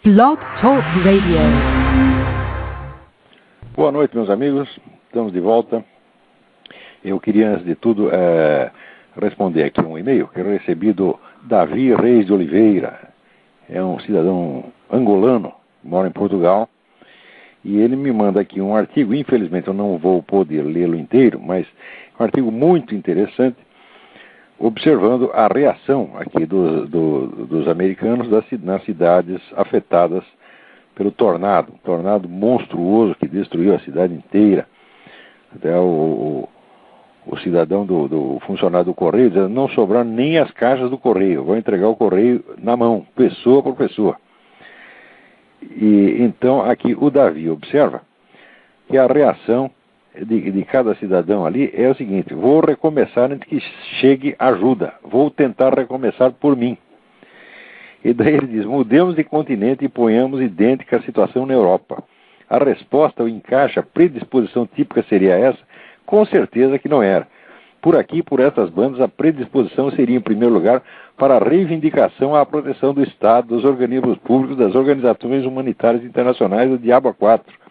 Blog Talk Radio. Boa noite, meus amigos. Estamos de volta. Eu queria, antes de tudo, responder aqui um e-mail que eu recebi do Davi Reis de Oliveira. É um cidadão angolano, mora em Portugal. E ele me manda aqui um artigo. Infelizmente eu não vou poder lê-lo inteiro, mas um artigo muito interessante, observando a reação aqui dos americanos nas cidades afetadas pelo tornado. Um tornado monstruoso que destruiu a cidade inteira. Até o cidadão do funcionário do correio dizendo: não sobraram nem as caixas do correio, vou entregar o correio na mão, pessoa por pessoa. E então aqui o Davi observa que a reação de cada cidadão ali é o seguinte: vou recomeçar antes que chegue ajuda, vou tentar recomeçar por mim. E daí ele diz: mudemos de continente e ponhamos idêntica a situação na Europa. A resposta, o encaixe, a predisposição típica seria essa? Com certeza que não era. Por aqui, por essas bandas, a predisposição seria, em primeiro lugar, para a reivindicação à proteção do Estado, dos organismos públicos, das organizações humanitárias internacionais, do Diabo a 4.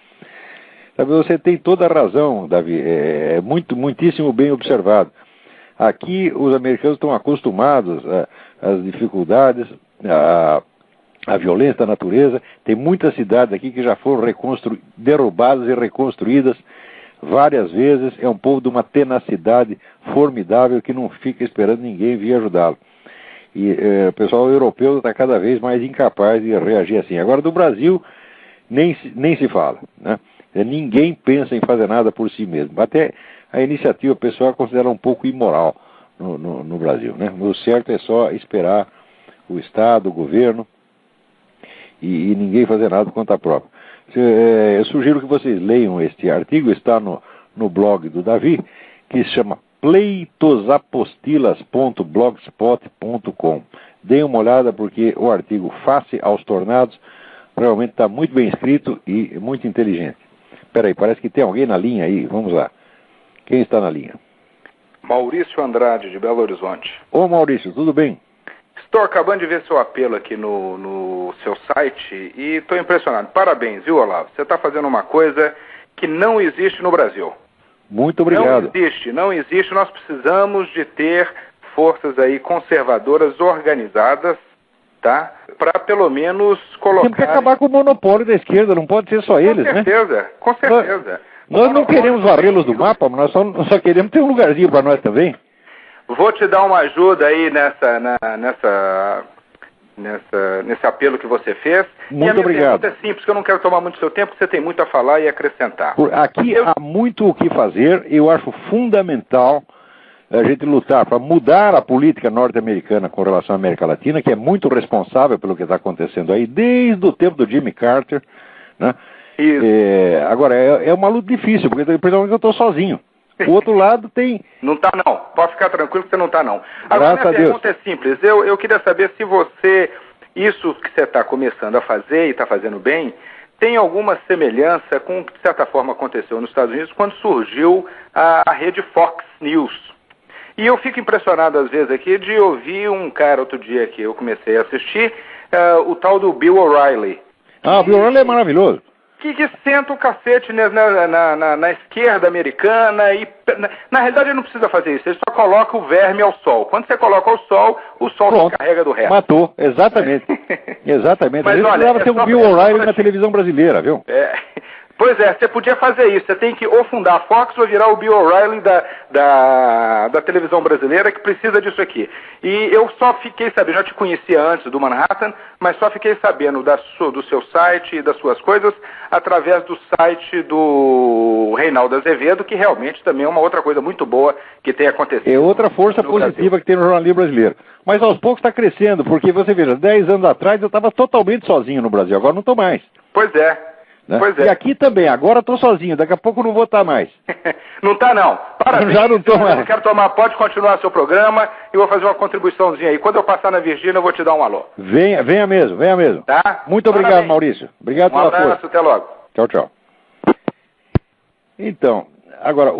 Sabe, você tem toda a razão, Davi, muitíssimo bem observado. Aqui os americanos estão acostumados às dificuldades, à violência da natureza. Tem muitas cidades aqui que já foram derrubadas e reconstruídas várias vezes. É um povo de uma tenacidade formidável que não fica esperando ninguém vir ajudá-lo. E o pessoal europeu está cada vez mais incapaz de reagir assim. Agora, do Brasil, nem se fala, né? Ninguém pensa em fazer nada por si mesmo. Até a iniciativa pessoal considera um pouco imoral no Brasil, né? O certo é só esperar o Estado, o governo, e ninguém fazer nada por conta própria. Eu sugiro que vocês leiam este artigo, está no blog do Davi, que se chama pleitosapostilas.blogspot.com. Deem uma olhada, porque o artigo Face aos Tornados realmente está muito bem escrito e muito inteligente. Espera aí, parece que tem alguém na linha aí. Vamos lá. Quem está na linha? Maurício Andrade, de Belo Horizonte. Ô Maurício, tudo bem? Estou acabando de ver seu apelo aqui no seu site e estou impressionado. Parabéns, viu, Olavo? Você está fazendo uma coisa que não existe no Brasil. Muito obrigado. Não existe. Nós precisamos de ter forças aí conservadoras organizadas, tá? Para pelo menos colocar... Temos que acabar com o monopólio da esquerda, não pode ser só eles, né? Com certeza. Nós não queremos varrê-los do mapa, mas nós só queremos ter um lugarzinho para nós também. Vou te dar uma ajuda aí nesse apelo que você fez. Muito obrigado. Pergunta é simples, porque eu não quero tomar muito seu tempo, porque você tem muito a falar e acrescentar. Aqui há muito o que fazer. Eu acho fundamental a gente lutar para mudar a política norte-americana com relação à América Latina, que é muito responsável pelo que está acontecendo aí, desde o tempo do Jimmy Carter, né? Agora, é uma luta difícil, porque principalmente eu estou sozinho. O outro lado tem... Não está não, pode ficar tranquilo que você não está não. Agora, minha pergunta é simples, eu queria saber se isso que você está começando a fazer e está fazendo bem, tem alguma semelhança com o que de certa forma aconteceu nos Estados Unidos quando surgiu a rede Fox News. E eu fico impressionado às vezes aqui de ouvir um cara outro dia que eu comecei a assistir, o tal do Bill O'Reilly. O Bill O'Reilly é maravilhoso. Que senta o cacete na esquerda americana e, na realidade, ele não precisa fazer isso, ele só coloca o verme ao sol. Quando você coloca ao sol, o sol se carrega do resto. Matou, exatamente. Exatamente. Mas, olha, precisava ter um Bill O'Reilly na televisão brasileira, viu? Pois é, você podia fazer isso. Você tem que ou fundar a Fox ou virar o Bill O'Reilly da televisão brasileira, que precisa disso aqui. E eu só fiquei sabendo, já te conhecia antes do Manhattan, mas só fiquei sabendo do seu site e das suas coisas através do site do Reinaldo Azevedo, que realmente também é uma outra coisa muito boa que tem acontecido. É outra força positiva que tem no jornalismo brasileiro. Mas aos poucos está crescendo, porque você veja, 10 anos atrás eu estava totalmente sozinho no Brasil, agora não estou mais. Pois é. Né? E aqui também, agora estou sozinho, daqui a pouco não vou estar mais. Não está não. Parabéns. Já não estou mais. Eu quero pode continuar seu programa e vou fazer uma contribuiçãozinha aí. Quando eu passar na Virgínia, eu vou te dar um alô. Venha mesmo. Tá? Muito obrigado, Maurício. Obrigado pela força. Um abraço, até logo. Tchau. Então, agora,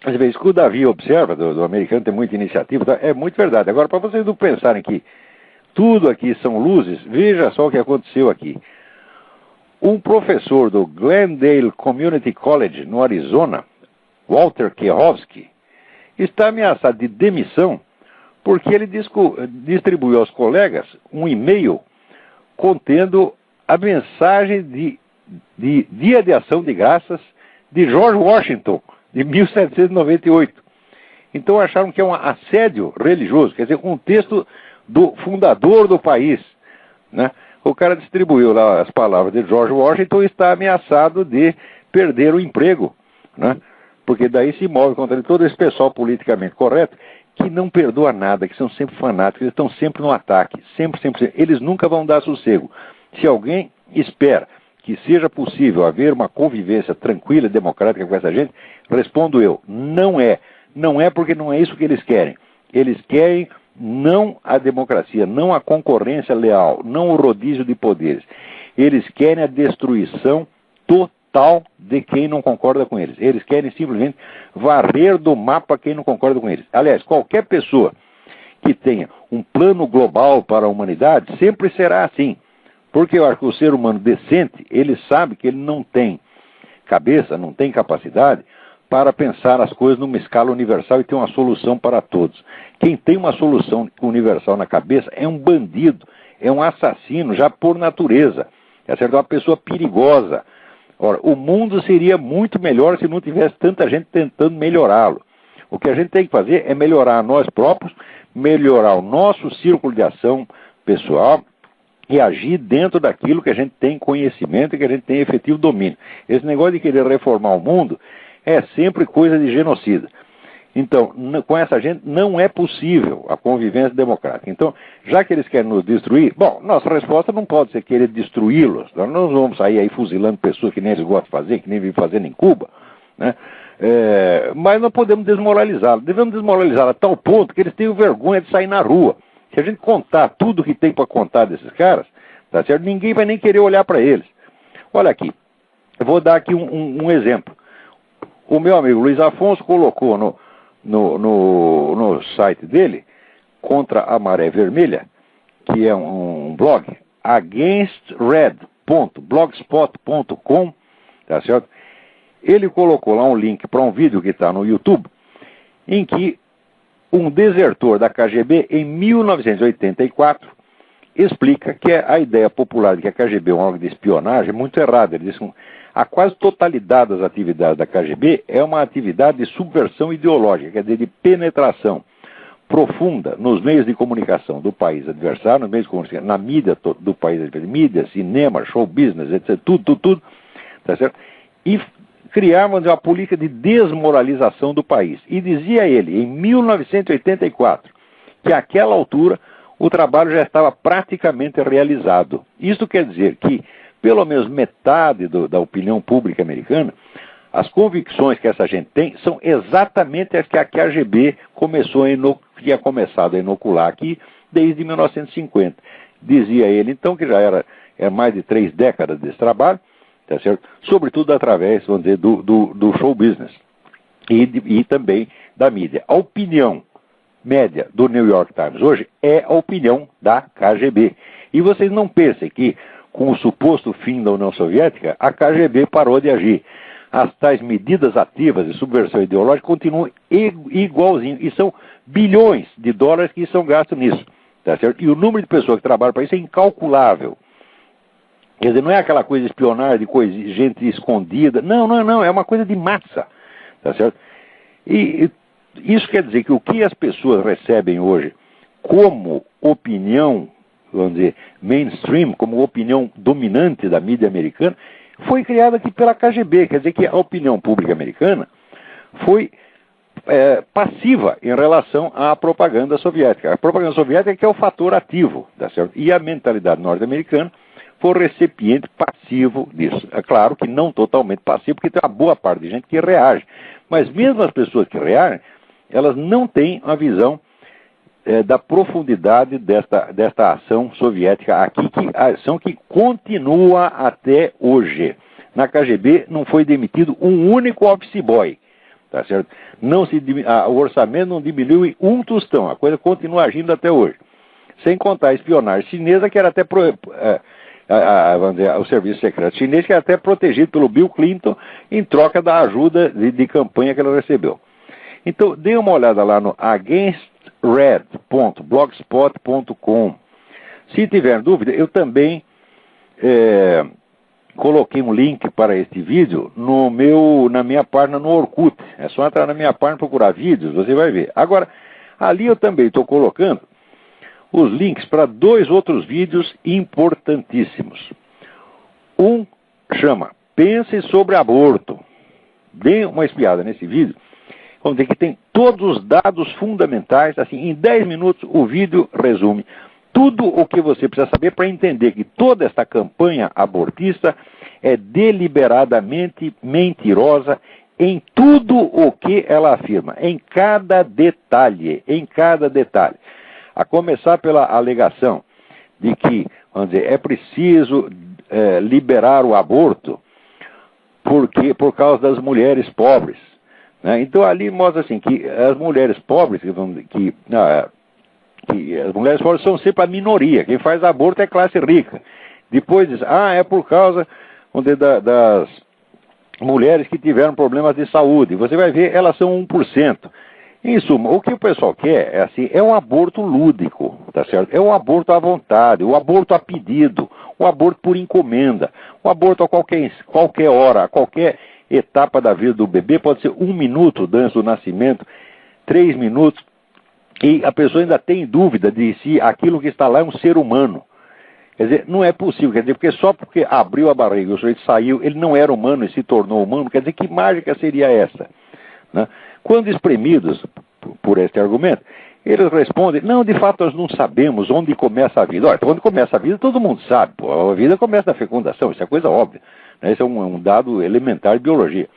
às vezes, o Davi observa, do americano tem muita iniciativa, tá? É muito verdade. Agora, para vocês não pensarem que tudo aqui são luzes, veja só o que aconteceu aqui. Um professor do Glendale Community College, no Arizona, Walter Kehowski, está ameaçado de demissão porque ele distribuiu aos colegas um e-mail contendo a mensagem de Dia de Ação de Graças de George Washington, de 1798. Então acharam que é um assédio religioso, quer dizer, um texto do fundador do país, né? O cara distribuiu lá as palavras de George Washington e está ameaçado de perder o emprego, né? Porque daí se move contra ele todo esse pessoal politicamente correto, que não perdoa nada, que são sempre fanáticos, eles estão sempre no ataque, sempre. Eles nunca vão dar sossego. Se alguém espera que seja possível haver uma convivência tranquila e democrática com essa gente, respondo eu, não é. Não é porque não é isso que eles querem. Eles querem não a democracia, não a concorrência leal, não o rodízio de poderes. Eles querem a destruição total de quem não concorda com eles. Eles querem simplesmente varrer do mapa quem não concorda com eles. Aliás, qualquer pessoa que tenha um plano global para a humanidade sempre será assim. Porque eu acho que o ser humano decente, ele sabe que ele não tem cabeça, não tem capacidade para pensar as coisas numa escala universal e ter uma solução para todos. Quem tem uma solução universal na cabeça é um bandido, é um assassino, já por natureza. É certo? É uma pessoa perigosa. Ora, o mundo seria muito melhor se não tivesse tanta gente tentando melhorá-lo. O que a gente tem que fazer é melhorar nós próprios, melhorar o nosso círculo de ação pessoal e agir dentro daquilo que a gente tem conhecimento e que a gente tem efetivo domínio. Esse negócio de querer reformar o mundo é sempre coisa de genocida. Então, com essa gente não é possível a convivência democrática. Então, já que eles querem nos destruir, bom, nossa resposta não pode ser querer destruí-los. Nós não vamos sair aí fuzilando pessoas que nem eles gostam de fazer, que nem vivem fazendo em Cuba, né? Mas não podemos desmoralizá-los. Devemos desmoralizá-los a tal ponto que eles tenham vergonha de sair na rua. Se a gente contar tudo que tem para contar desses caras, tá certo? Ninguém vai nem querer olhar para eles. Olha aqui, eu vou dar aqui um exemplo. O meu amigo Luiz Afonso colocou no site dele, Contra a Maré Vermelha, que é um blog, againstred.blogspot.com, tá certo? Ele colocou lá um link para um vídeo que está no YouTube, em que um desertor da KGB, em 1984, explica que a ideia popular de que a KGB é um órgão de espionagem é muito errada. Ele diz que a quase totalidade das atividades da KGB é uma atividade de subversão ideológica, quer dizer, de penetração profunda nos meios de comunicação do país adversário, nos meios de comunicação, na mídia do país adversário, mídia, cinema, show business, etc., tudo, tá certo? E criavam uma política de desmoralização do país. E dizia ele, em 1984, que àquela altura o trabalho já estava praticamente realizado. Isso quer dizer que pelo menos metade da opinião pública americana, as convicções que essa gente tem são exatamente as que a KGB tinha começado a inocular aqui desde 1950. Dizia ele, então, que já era mais de 3 décadas desse trabalho, tá certo? Sobretudo através, vamos dizer, do show business e também da mídia. A opinião média do New York Times hoje é a opinião da KGB. E vocês não pensem que com o suposto fim da União Soviética, a KGB parou de agir. As tais medidas ativas de subversão ideológica continuam igualzinho. E são bilhões de dólares que são gastos nisso. Tá certo? E o número de pessoas que trabalham para isso é incalculável. Quer dizer, não é aquela coisa de espionagem, de gente escondida. Não. É uma coisa de massa. Tá certo? E isso quer dizer que o que as pessoas recebem hoje como opinião, vamos dizer, mainstream, como opinião dominante da mídia americana, foi criada aqui pela KGB. Quer dizer que a opinião pública americana foi passiva em relação à propaganda soviética. A propaganda soviética que é o fator ativo, tá certo? E a mentalidade norte-americana foi recipiente passivo disso. É claro que não totalmente passivo, porque tem uma boa parte de gente que reage. Mas mesmo as pessoas que reagem, elas não têm uma visão da profundidade desta ação soviética aqui, ação que continua até hoje. Na KGB não foi demitido um único office boy, tá certo? O orçamento não diminuiu em um tostão, a coisa continua agindo até hoje. sem contar a espionagem chinesa, que era até vamos dizer, o serviço secreto chinês, que era até protegido pelo Bill Clinton em troca da ajuda de campanha que ela recebeu. Então, dê uma olhada lá no againstred.blogspot.com. Se tiver dúvida, eu também coloquei um link para este vídeo na minha página no Orkut. É só entrar na minha página e procurar vídeos, você vai ver. Agora, ali eu também estou colocando os links para 2 outros vídeos importantíssimos. Um chama Pense sobre Aborto. Dê uma espiada nesse vídeo. Vamos dizer que tem todos os dados fundamentais, assim, em 10 minutos o vídeo resume tudo o que você precisa saber para entender que toda esta campanha abortista é deliberadamente mentirosa em tudo o que ela afirma, em cada detalhe, A começar pela alegação de que, vamos dizer, é preciso liberar o aborto por causa das mulheres pobres. Né? Então ali mostra assim que as mulheres pobres, que as mulheres pobres são sempre a minoria. Quem faz aborto é classe rica. Depois diz, é por causa das mulheres que tiveram problemas de saúde. Você vai ver, elas são 1%. Em suma, o que o pessoal quer é um aborto lúdico, tá certo? É um aborto à vontade, o aborto a pedido, o aborto por encomenda, o aborto a qualquer hora, a qualquer etapa da vida do bebê, pode ser 1 minuto antes do nascimento, 3 minutos, e a pessoa ainda tem dúvida de se aquilo que está lá é um ser humano. Quer dizer, não é possível, quer dizer, porque só porque abriu a barriga e o sujeito saiu, ele não era humano e se tornou humano, quer dizer, que mágica seria essa? Né? Quando espremidos por este argumento, eles respondem, não, de fato nós não sabemos onde começa a vida. Olha, onde começa a vida todo mundo sabe, a vida começa na fecundação, isso é coisa óbvia, né? Isso é um dado elementar de biologia.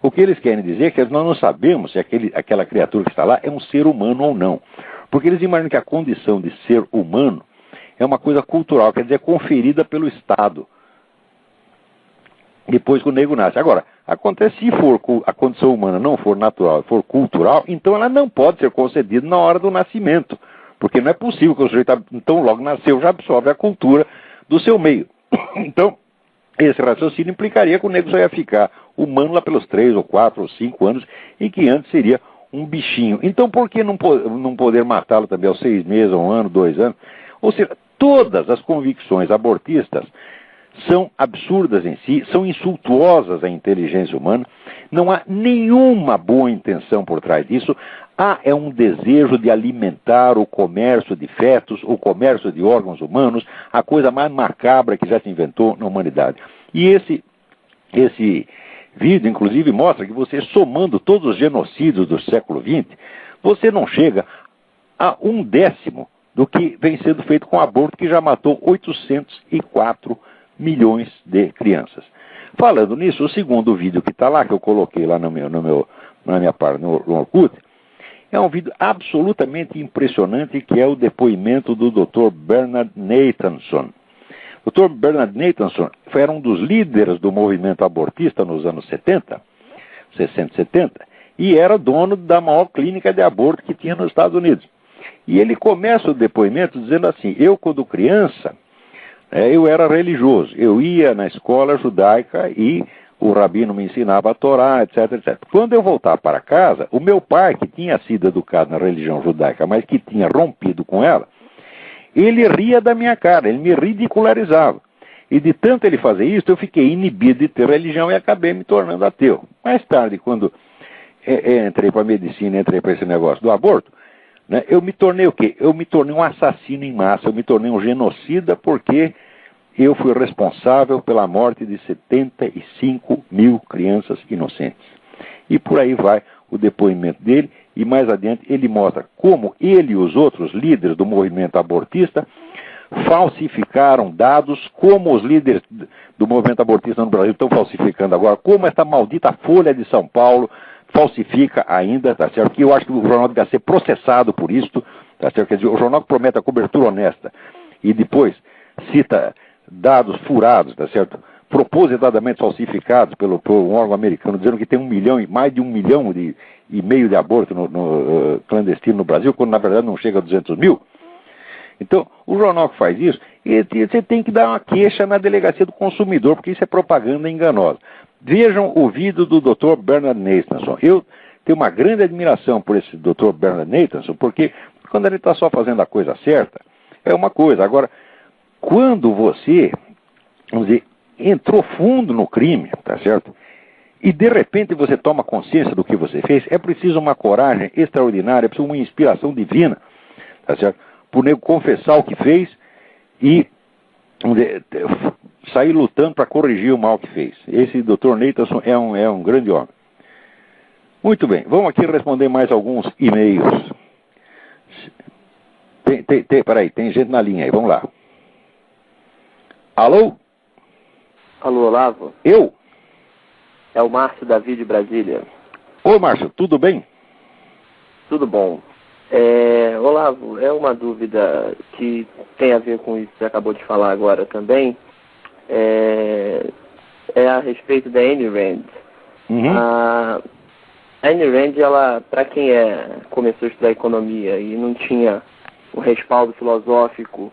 O que eles querem dizer é que nós não sabemos se aquela criatura que está lá é um ser humano ou não. Porque eles imaginam que a condição de ser humano é uma coisa cultural, quer dizer, conferida pelo Estado. Depois que o nego nasce. Agora, acontece se a condição humana não for natural, for cultural, então ela não pode ser concedida na hora do nascimento. Porque não é possível que o sujeito, então logo nasceu, já absorve a cultura do seu meio. Então, esse raciocínio implicaria que o nego só ia ficar humano lá pelos 3 ou 4 ou 5 anos, e que antes seria um bichinho. Então por que não poder matá-lo também aos 6 meses, 1 ano, 2 anos? Ou seja, todas as convicções abortistas são absurdas em si, são insultuosas à inteligência humana, não há nenhuma boa intenção por trás disso, é um desejo de alimentar o comércio de fetos, o comércio de órgãos humanos, a coisa mais macabra que já se inventou na humanidade. E esse vídeo, inclusive, mostra que você, somando todos os genocídios do século XX, você não chega a 1/10 do que vem sendo feito com o aborto, que já matou 804 milhões de crianças. Falando nisso, o segundo vídeo que está lá, que eu coloquei lá na minha página no Orkut, é um vídeo absolutamente impressionante, que é o depoimento do Dr. Bernard Nathanson. O Dr. Bernard Nathanson era um dos líderes do movimento abortista nos anos 60, 60 e 70, e era dono da maior clínica de aborto que tinha nos Estados Unidos. E ele começa o depoimento dizendo assim, eu quando criança, eu era religioso, eu ia na escola judaica e o rabino me ensinava a Torá, etc, etc. Quando eu voltava para casa, o meu pai, que tinha sido educado na religião judaica, mas que tinha rompido com ela, ele ria da minha cara, ele me ridicularizava. E de tanto ele fazer isso, eu fiquei inibido de ter religião e acabei me tornando ateu. Mais tarde, quando entrei para a medicina, entrei para esse negócio do aborto, né, eu me tornei o quê? Eu me tornei um assassino em massa, eu me tornei um genocida, porque eu fui responsável pela morte de 75 mil crianças inocentes. E por aí vai o depoimento dele, e mais adiante ele mostra como ele e os outros líderes do movimento abortista falsificaram dados, como os líderes do movimento abortista no Brasil estão falsificando agora, como esta maldita Folha de São Paulo falsifica ainda, tá certo? Que eu acho que o jornal deve ser processado por isso, tá certo? Quer dizer, o jornal que promete a cobertura honesta e depois cita dados furados, tá certo? Propositadamente falsificados por um órgão americano, dizendo que tem mais de 1,5 milhão de abortos clandestino no Brasil, quando na verdade não chega a 200 mil. Então, o jornal que faz isso, você tem que dar uma queixa na delegacia do consumidor, porque isso é propaganda enganosa. Vejam o vídeo do Dr. Bernard Nathanson. Eu tenho uma grande admiração por esse Dr. Bernard Nathanson, porque quando ele está só fazendo a coisa certa, é uma coisa. Agora, quando você, vamos dizer, entrou fundo no crime, tá certo? E de repente você toma consciência do que você fez, é preciso uma coragem extraordinária, é preciso uma inspiração divina, tá certo? Por nego confessar o que fez e sair lutando para corrigir o mal que fez. Esse Dr. Nathanson é um grande homem. Muito bem, vamos aqui responder mais alguns e-mails. Peraí, tem gente na linha aí, vamos lá. Alô? Alô, Olavo? Eu? É o Márcio Davi de Brasília. Ô, Márcio, tudo bem? Tudo bom. Olavo, é uma dúvida que tem a ver com isso que você acabou de falar agora também. É a respeito da Ayn Rand. Uhum. A Ayn Rand, ela, para quem começou a estudar economia e não tinha um respaldo filosófico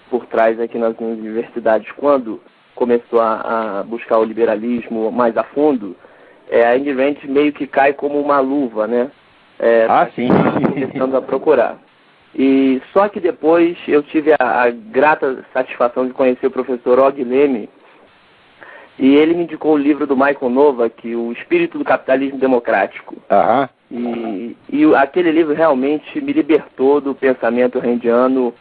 por trás aqui nas universidades, quando começou a buscar o liberalismo mais a fundo, a Ayn Rand meio que cai como uma luva, né? Sim. Começando a procurar. E só que depois eu tive a grata satisfação de conhecer o professor Og Leme, e ele me indicou o livro do Michael Novak, O Espírito do Capitalismo Democrático. Uhum. E aquele livro realmente me libertou do pensamento randiano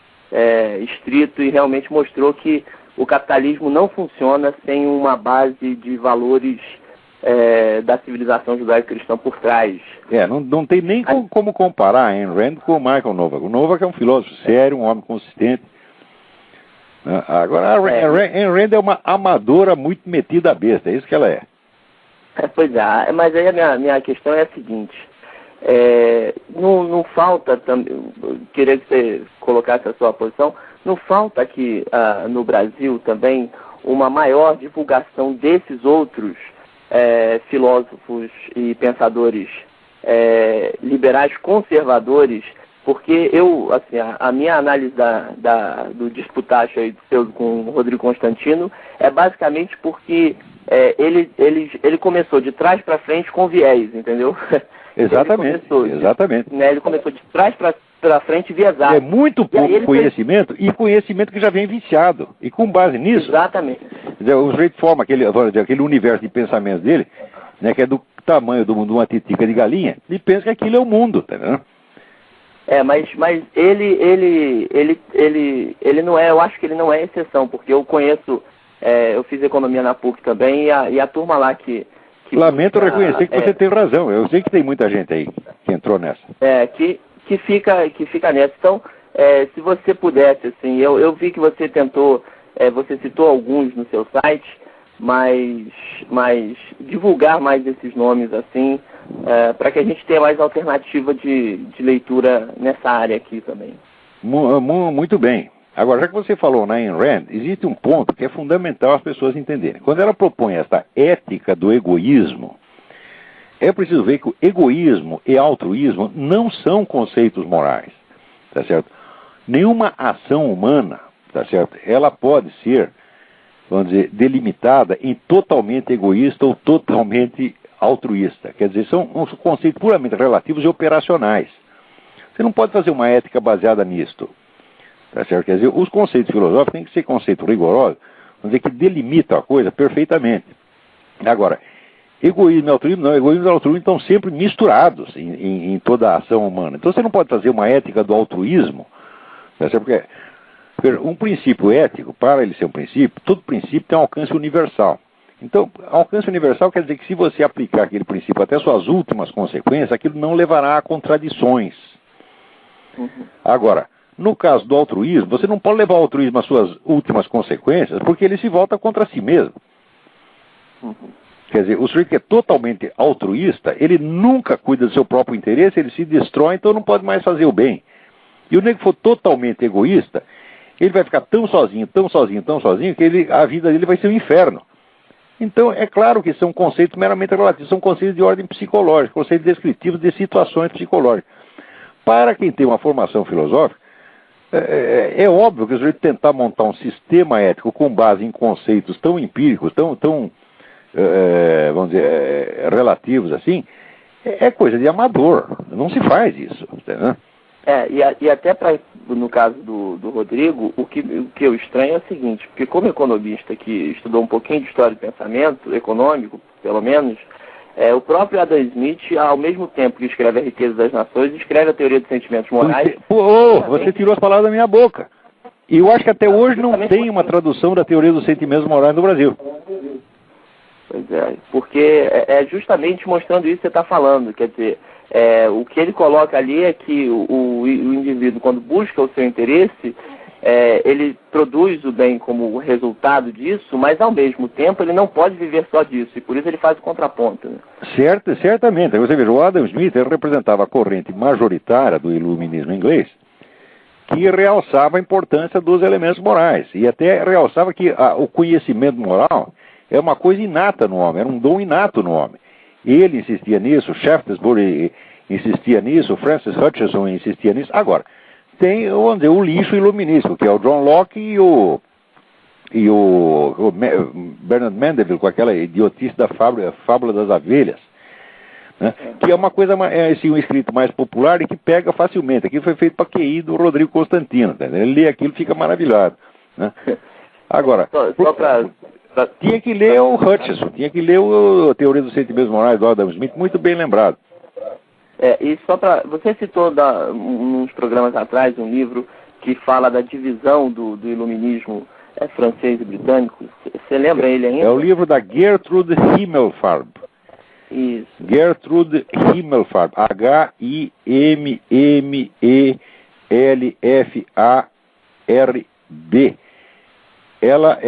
estrito e realmente mostrou que o capitalismo não funciona sem uma base de valores da civilização judaico-cristã por trás. Não tem nem como comparar a Ayn Rand com o Michael Novak. O Novak é um filósofo sério, um homem consistente. Agora, a Ayn Rand é uma amadora muito metida à besta, é isso que ela é. Pois é, mas aí a minha questão é a seguinte, não falta, queria que você colocasse a sua posição, não falta aqui no Brasil também uma maior divulgação desses outros filósofos e pensadores liberais conservadores, porque a minha análise do disputacho aí com o Rodrigo Constantino é basicamente porque ele começou de trás para frente com viés, entendeu? Exatamente. Ele começou de trás para frente viesado. É muito pouco conhecimento e conhecimento que já vem viciado. E com base nisso... Exatamente. O sujeito forma aquele universo de pensamentos dele, né, que é do tamanho de uma titica de galinha, e pensa que aquilo é o mundo, tá vendo? Mas ele não é, eu acho que ele não é exceção, porque eu conheço, eu fiz economia na PUC também, e a turma lá que Lamento reconhecer que você tem razão, eu sei que tem muita gente aí que entrou nessa. Que fica nessa. Então, se você pudesse, assim, eu vi que você tentou, você citou alguns no seu site, mas divulgar mais esses nomes, assim, para que a gente tenha mais alternativa de leitura nessa área aqui também. Muito bem. Agora, já que você falou na Ayn Rand, existe um ponto que é fundamental as pessoas entenderem. Quando ela propõe esta ética do egoísmo, é preciso ver que o egoísmo e altruísmo não são conceitos morais, tá certo? Nenhuma ação humana, tá certo? Ela pode ser, vamos dizer, delimitada em totalmente egoísta ou totalmente altruísta. Quer dizer, são uns conceitos puramente relativos e operacionais. Você não pode fazer uma ética baseada nisto, tá certo? Quer dizer, os conceitos filosóficos têm que ser conceitos rigorosos, vamos dizer, que delimitam a coisa perfeitamente. Agora, egoísmo e altruísmo não, egoísmo e altruísmo estão sempre misturados em toda a ação humana. Então você não pode fazer uma ética do altruísmo, tá certo? Porque um princípio ético, para ele ser um princípio, todo princípio tem um alcance universal. Então, alcance universal quer dizer que se você aplicar aquele princípio até suas últimas consequências, aquilo não levará a contradições. Uhum. Agora, no caso do altruísmo, você não pode levar o altruísmo às suas últimas consequências, porque ele se volta contra si mesmo. Uhum. Quer dizer, o sujeito que é totalmente altruísta, ele nunca cuida do seu próprio interesse, ele se destrói, então não pode mais fazer o bem. E o nego que for totalmente egoísta, ele vai ficar tão sozinho, que a vida dele vai ser um inferno. Então, é claro que são conceitos meramente relativos, são conceitos de ordem psicológica, conceitos descritivos de situações psicológicas. Para quem tem uma formação filosófica, É óbvio que o sujeito tentar montar um sistema ético com base em conceitos tão empíricos, tão vamos dizer, relativos assim, é coisa de amador. Não se faz isso, né? E até no caso do Rodrigo, o que eu estranho é o seguinte, porque como economista que estudou um pouquinho de história de pensamento, econômico, pelo menos, o próprio Adam Smith, ao mesmo tempo que escreve A Riqueza das Nações, escreve a Teoria dos Sentimentos Morais. Você tirou as palavras da minha boca. E eu acho que até hoje não tem uma tradução da Teoria dos Sentimentos Morais no Brasil. Pois é, porque é justamente mostrando isso que você está falando. Quer dizer, o que ele coloca ali é que o indivíduo, quando busca o seu interesse, ele produz o bem como resultado disso, mas ao mesmo tempo ele não pode viver só disso, e por isso ele faz o contraponto. Né? Certamente. Você veja, o Adam Smith ele representava a corrente majoritária do iluminismo inglês, que realçava a importância dos elementos morais, e até realçava que o conhecimento moral é uma coisa inata no homem, era um dom inato no homem. Ele insistia nisso, Shaftesbury insistia nisso, Francis Hutcheson insistia nisso. Agora, tem, vamos dizer, o lixo iluminístico, que é o John Locke e o Bernard Mandeville, com aquela idiotice da fábula das abelhas, né? Que é uma coisa, assim, um escrito mais popular e que pega facilmente. Aquilo foi feito para QI do Rodrigo Constantino, tá? Ele lê aquilo e fica maravilhado, né? Agora, tinha que ler o Hutcheson, tinha que ler a Teoria dos Sentimentos Morais do Adam Smith, muito bem lembrado. E só para... Você citou uns programas atrás um livro que fala da divisão do iluminismo francês e britânico. Você lembra ele ainda? É o livro da Gertrude Himmelfarb. Isso. Gertrude Himmelfarb. Himmelfarb. Ela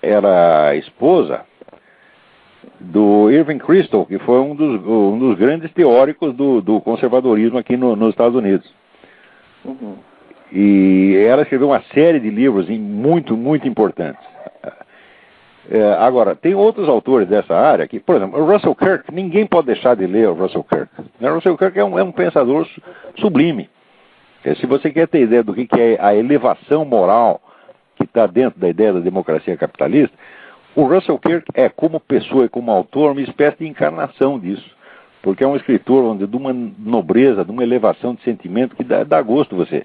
era esposa do Irving Kristol, que foi um dos grandes teóricos do conservadorismo aqui nos Estados Unidos. Uhum. E ela escreveu uma série de livros muito, muito importantes. Agora, tem outros autores dessa área que, por exemplo, o Russell Kirk, ninguém pode deixar de ler o Russell Kirk. O Russell Kirk é um pensador sublime. Se você quer ter ideia do que é a elevação moral que está dentro da ideia da democracia capitalista, o Russell Kirk é, como pessoa e como autor, uma espécie de encarnação disso. Porque é um escritor de uma nobreza, de uma elevação de sentimento que dá gosto você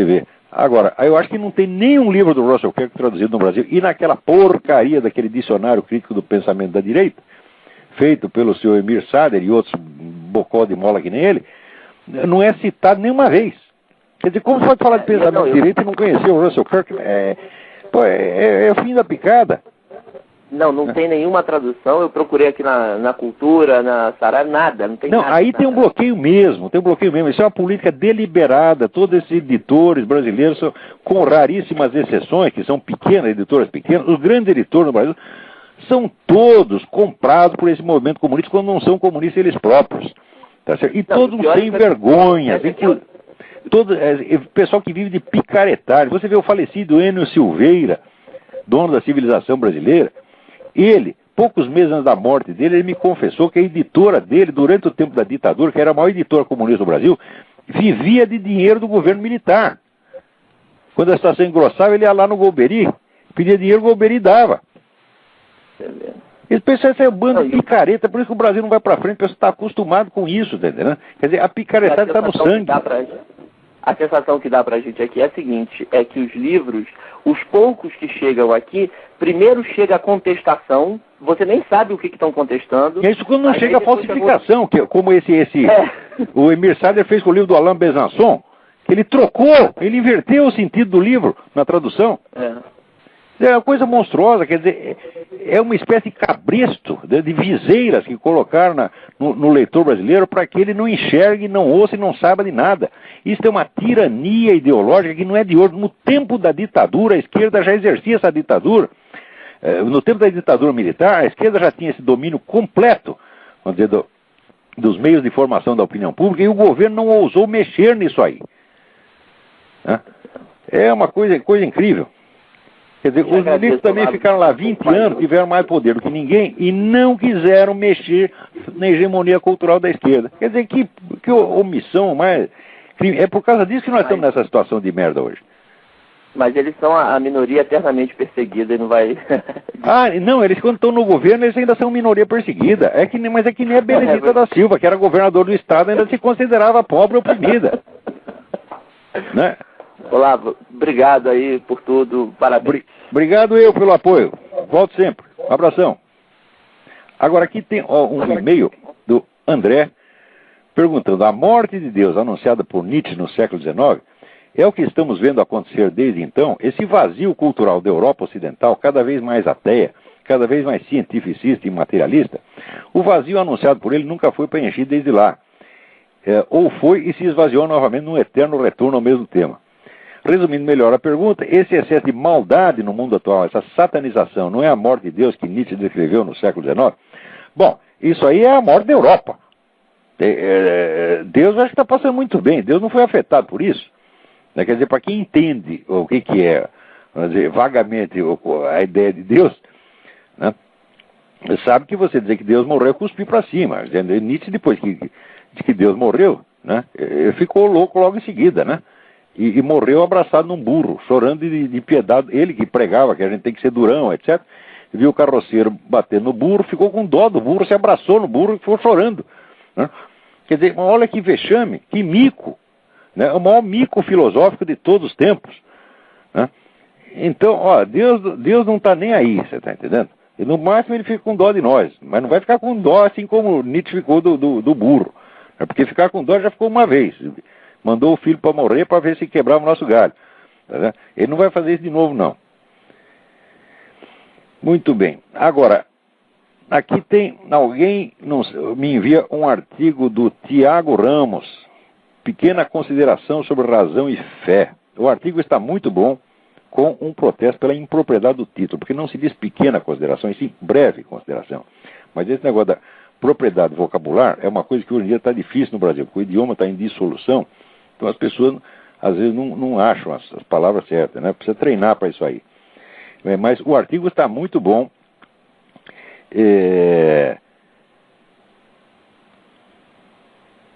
ver. Agora, eu acho que não tem nenhum livro do Russell Kirk traduzido no Brasil, e naquela porcaria daquele dicionário crítico do pensamento da direita, feito pelo seu Emir Sader e outros bocó de mola que nem ele, não é citado nenhuma vez. Quer dizer, como você pode falar de pensamento de direita e não conhecer o Russell Kirk? É o fim da picada. Não tem nenhuma tradução. Eu procurei aqui na Cultura, na Saraiva, nada. Não tem nada. Aí tem um bloqueio mesmo, Isso é uma política deliberada. Todos esses editores brasileiros, com raríssimas exceções, que são editoras pequenas, os grandes editores no Brasil, são todos comprados por esse movimento comunista quando não são comunistas eles próprios. Tá certo? E todos têm vergonha. Pessoal que vive de picaretagem. Você vê o falecido Enio Silveira, dono da civilização brasileira, ele, poucos meses antes da morte dele, ele me confessou que a editora dele, durante o tempo da ditadura, que era a maior editora comunista do Brasil, vivia de dinheiro do governo militar. Quando a situação engrossava, ele ia lá no Golbery, pedia dinheiro, o Golbery dava. Eles pensam que é um bando de picareta, por isso que o Brasil não vai para frente, o pessoal está acostumado com isso, tá entendendo? Quer dizer, a picaretada está no sangue. A sensação que dá pra gente aqui é a seguinte, é que os livros, os poucos que chegam aqui, primeiro chega a contestação, você nem sabe o que estão contestando. É isso quando não chega a falsificação, que, como o Emir Sader fez com o livro do Alain Besançon, que ele inverteu o sentido do livro na tradução. É uma coisa monstruosa, quer dizer, é uma espécie de cabresto, de viseiras que colocaram no leitor brasileiro para que ele não enxergue, não ouça e não saiba de nada. Isso é uma tirania ideológica que não é de hoje. No tempo da ditadura, a esquerda já exercia essa ditadura. No tempo da ditadura militar, a esquerda já tinha esse domínio completo, vamos dizer, dos meios de formação da opinião pública, e o governo não ousou mexer nisso aí. É uma coisa incrível. Quer dizer, os militantes também ficaram lá 20 anos, tiveram mais poder do que ninguém e não quiseram mexer na hegemonia cultural da esquerda. Quer dizer, que omissão mais crime. É por causa disso que nós estamos nessa situação de merda hoje. Mas eles são a minoria eternamente perseguida e não vai... Não, eles quando estão no governo, eles ainda são minoria perseguida. Mas é que nem a Benedita da Silva, que era governador do estado, ainda se considerava pobre e oprimida. Né? Olavo, obrigado aí por tudo, parabéns. Obrigado eu pelo apoio. Volto sempre. Um abração. Agora aqui tem um e-mail do André perguntando: a morte de Deus anunciada por Nietzsche no século XIX é o que estamos vendo acontecer desde então? Esse vazio cultural da Europa Ocidental, cada vez mais ateia, cada vez mais cientificista e materialista, o vazio anunciado por ele nunca foi preenchido desde lá. Ou foi e se esvaziou novamente num eterno retorno ao mesmo tema. Resumindo melhor a pergunta, esse excesso de maldade no mundo atual, essa satanização, não é a morte de Deus que Nietzsche descreveu no século XIX? Bom, isso aí é a morte da Europa. Deus acho que está passando muito bem, Deus não foi afetado por isso. Quer dizer, para quem entende o que é, vamos dizer, vagamente a ideia de Deus, né, sabe que você dizer que Deus morreu é cuspir para cima. Nietzsche, depois de que Deus morreu, né, ficou louco logo em seguida, né? E morreu abraçado num burro, chorando de piedade. Ele que pregava que a gente tem que ser durão, etc. Viu o carroceiro bater no burro, ficou com dó do burro, se abraçou no burro e ficou chorando. Né? Quer dizer, olha que vexame, que mico. Né? O maior mico filosófico de todos os tempos. Né? Então, Deus não está nem aí, você está entendendo? E no máximo ele fica com dó de nós, mas não vai ficar com dó assim como Nietzsche ficou do burro. Porque ficar com dó já ficou uma vez. Mandou o filho para morrer para ver se quebrava o nosso galho. Tá? Ele não vai fazer isso de novo, não. Muito bem. Agora, aqui tem alguém me envia um artigo do Tiago Ramos. Pequena consideração sobre razão e fé. O artigo está muito bom, com um protesto pela impropriedade do título, porque não se diz pequena consideração, e sim breve consideração. Mas esse negócio da propriedade vocabular é uma coisa que hoje em dia está difícil no Brasil, porque o idioma está em dissolução. Então as pessoas, às vezes, não acham as palavras certas, né? Precisa treinar para isso aí. Mas o artigo está muito bom.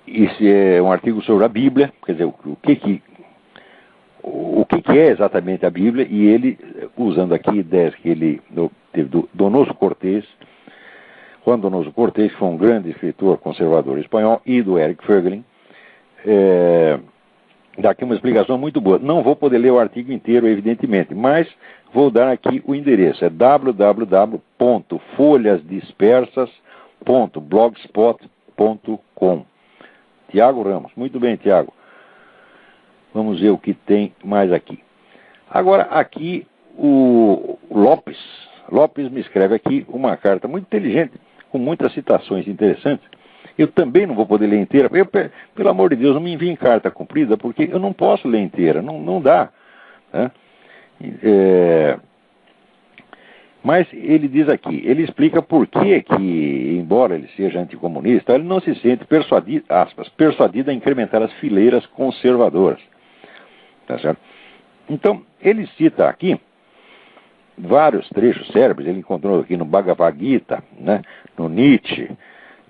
Esse é um artigo sobre a Bíblia, quer dizer, o que é exatamente a Bíblia, e ele, usando aqui ideias que ele teve do Donoso Cortés, Juan Donoso Cortés, que foi um grande escritor conservador espanhol, e do Eric Voegelin, dá aqui uma explicação muito boa. Não vou poder ler o artigo inteiro, evidentemente, mas vou dar aqui o endereço. É www.folhasdispersas.blogspot.com. Tiago Ramos. Muito bem, Tiago. Vamos ver o que tem mais aqui. Agora, aqui, o Lopes me escreve aqui uma carta muito inteligente, com muitas citações interessantes. Eu também não vou poder ler inteira. Pelo amor de Deus, não me enviem carta comprida, porque eu não posso ler inteira, não dá. Né? Mas ele diz aqui, ele explica por que, embora ele seja anticomunista, ele não se sente persuadido a incrementar as fileiras conservadoras. Tá certo? Então, ele cita aqui vários trechos célebres, ele encontrou aqui no Bhagavad Gita, né, no Nietzsche,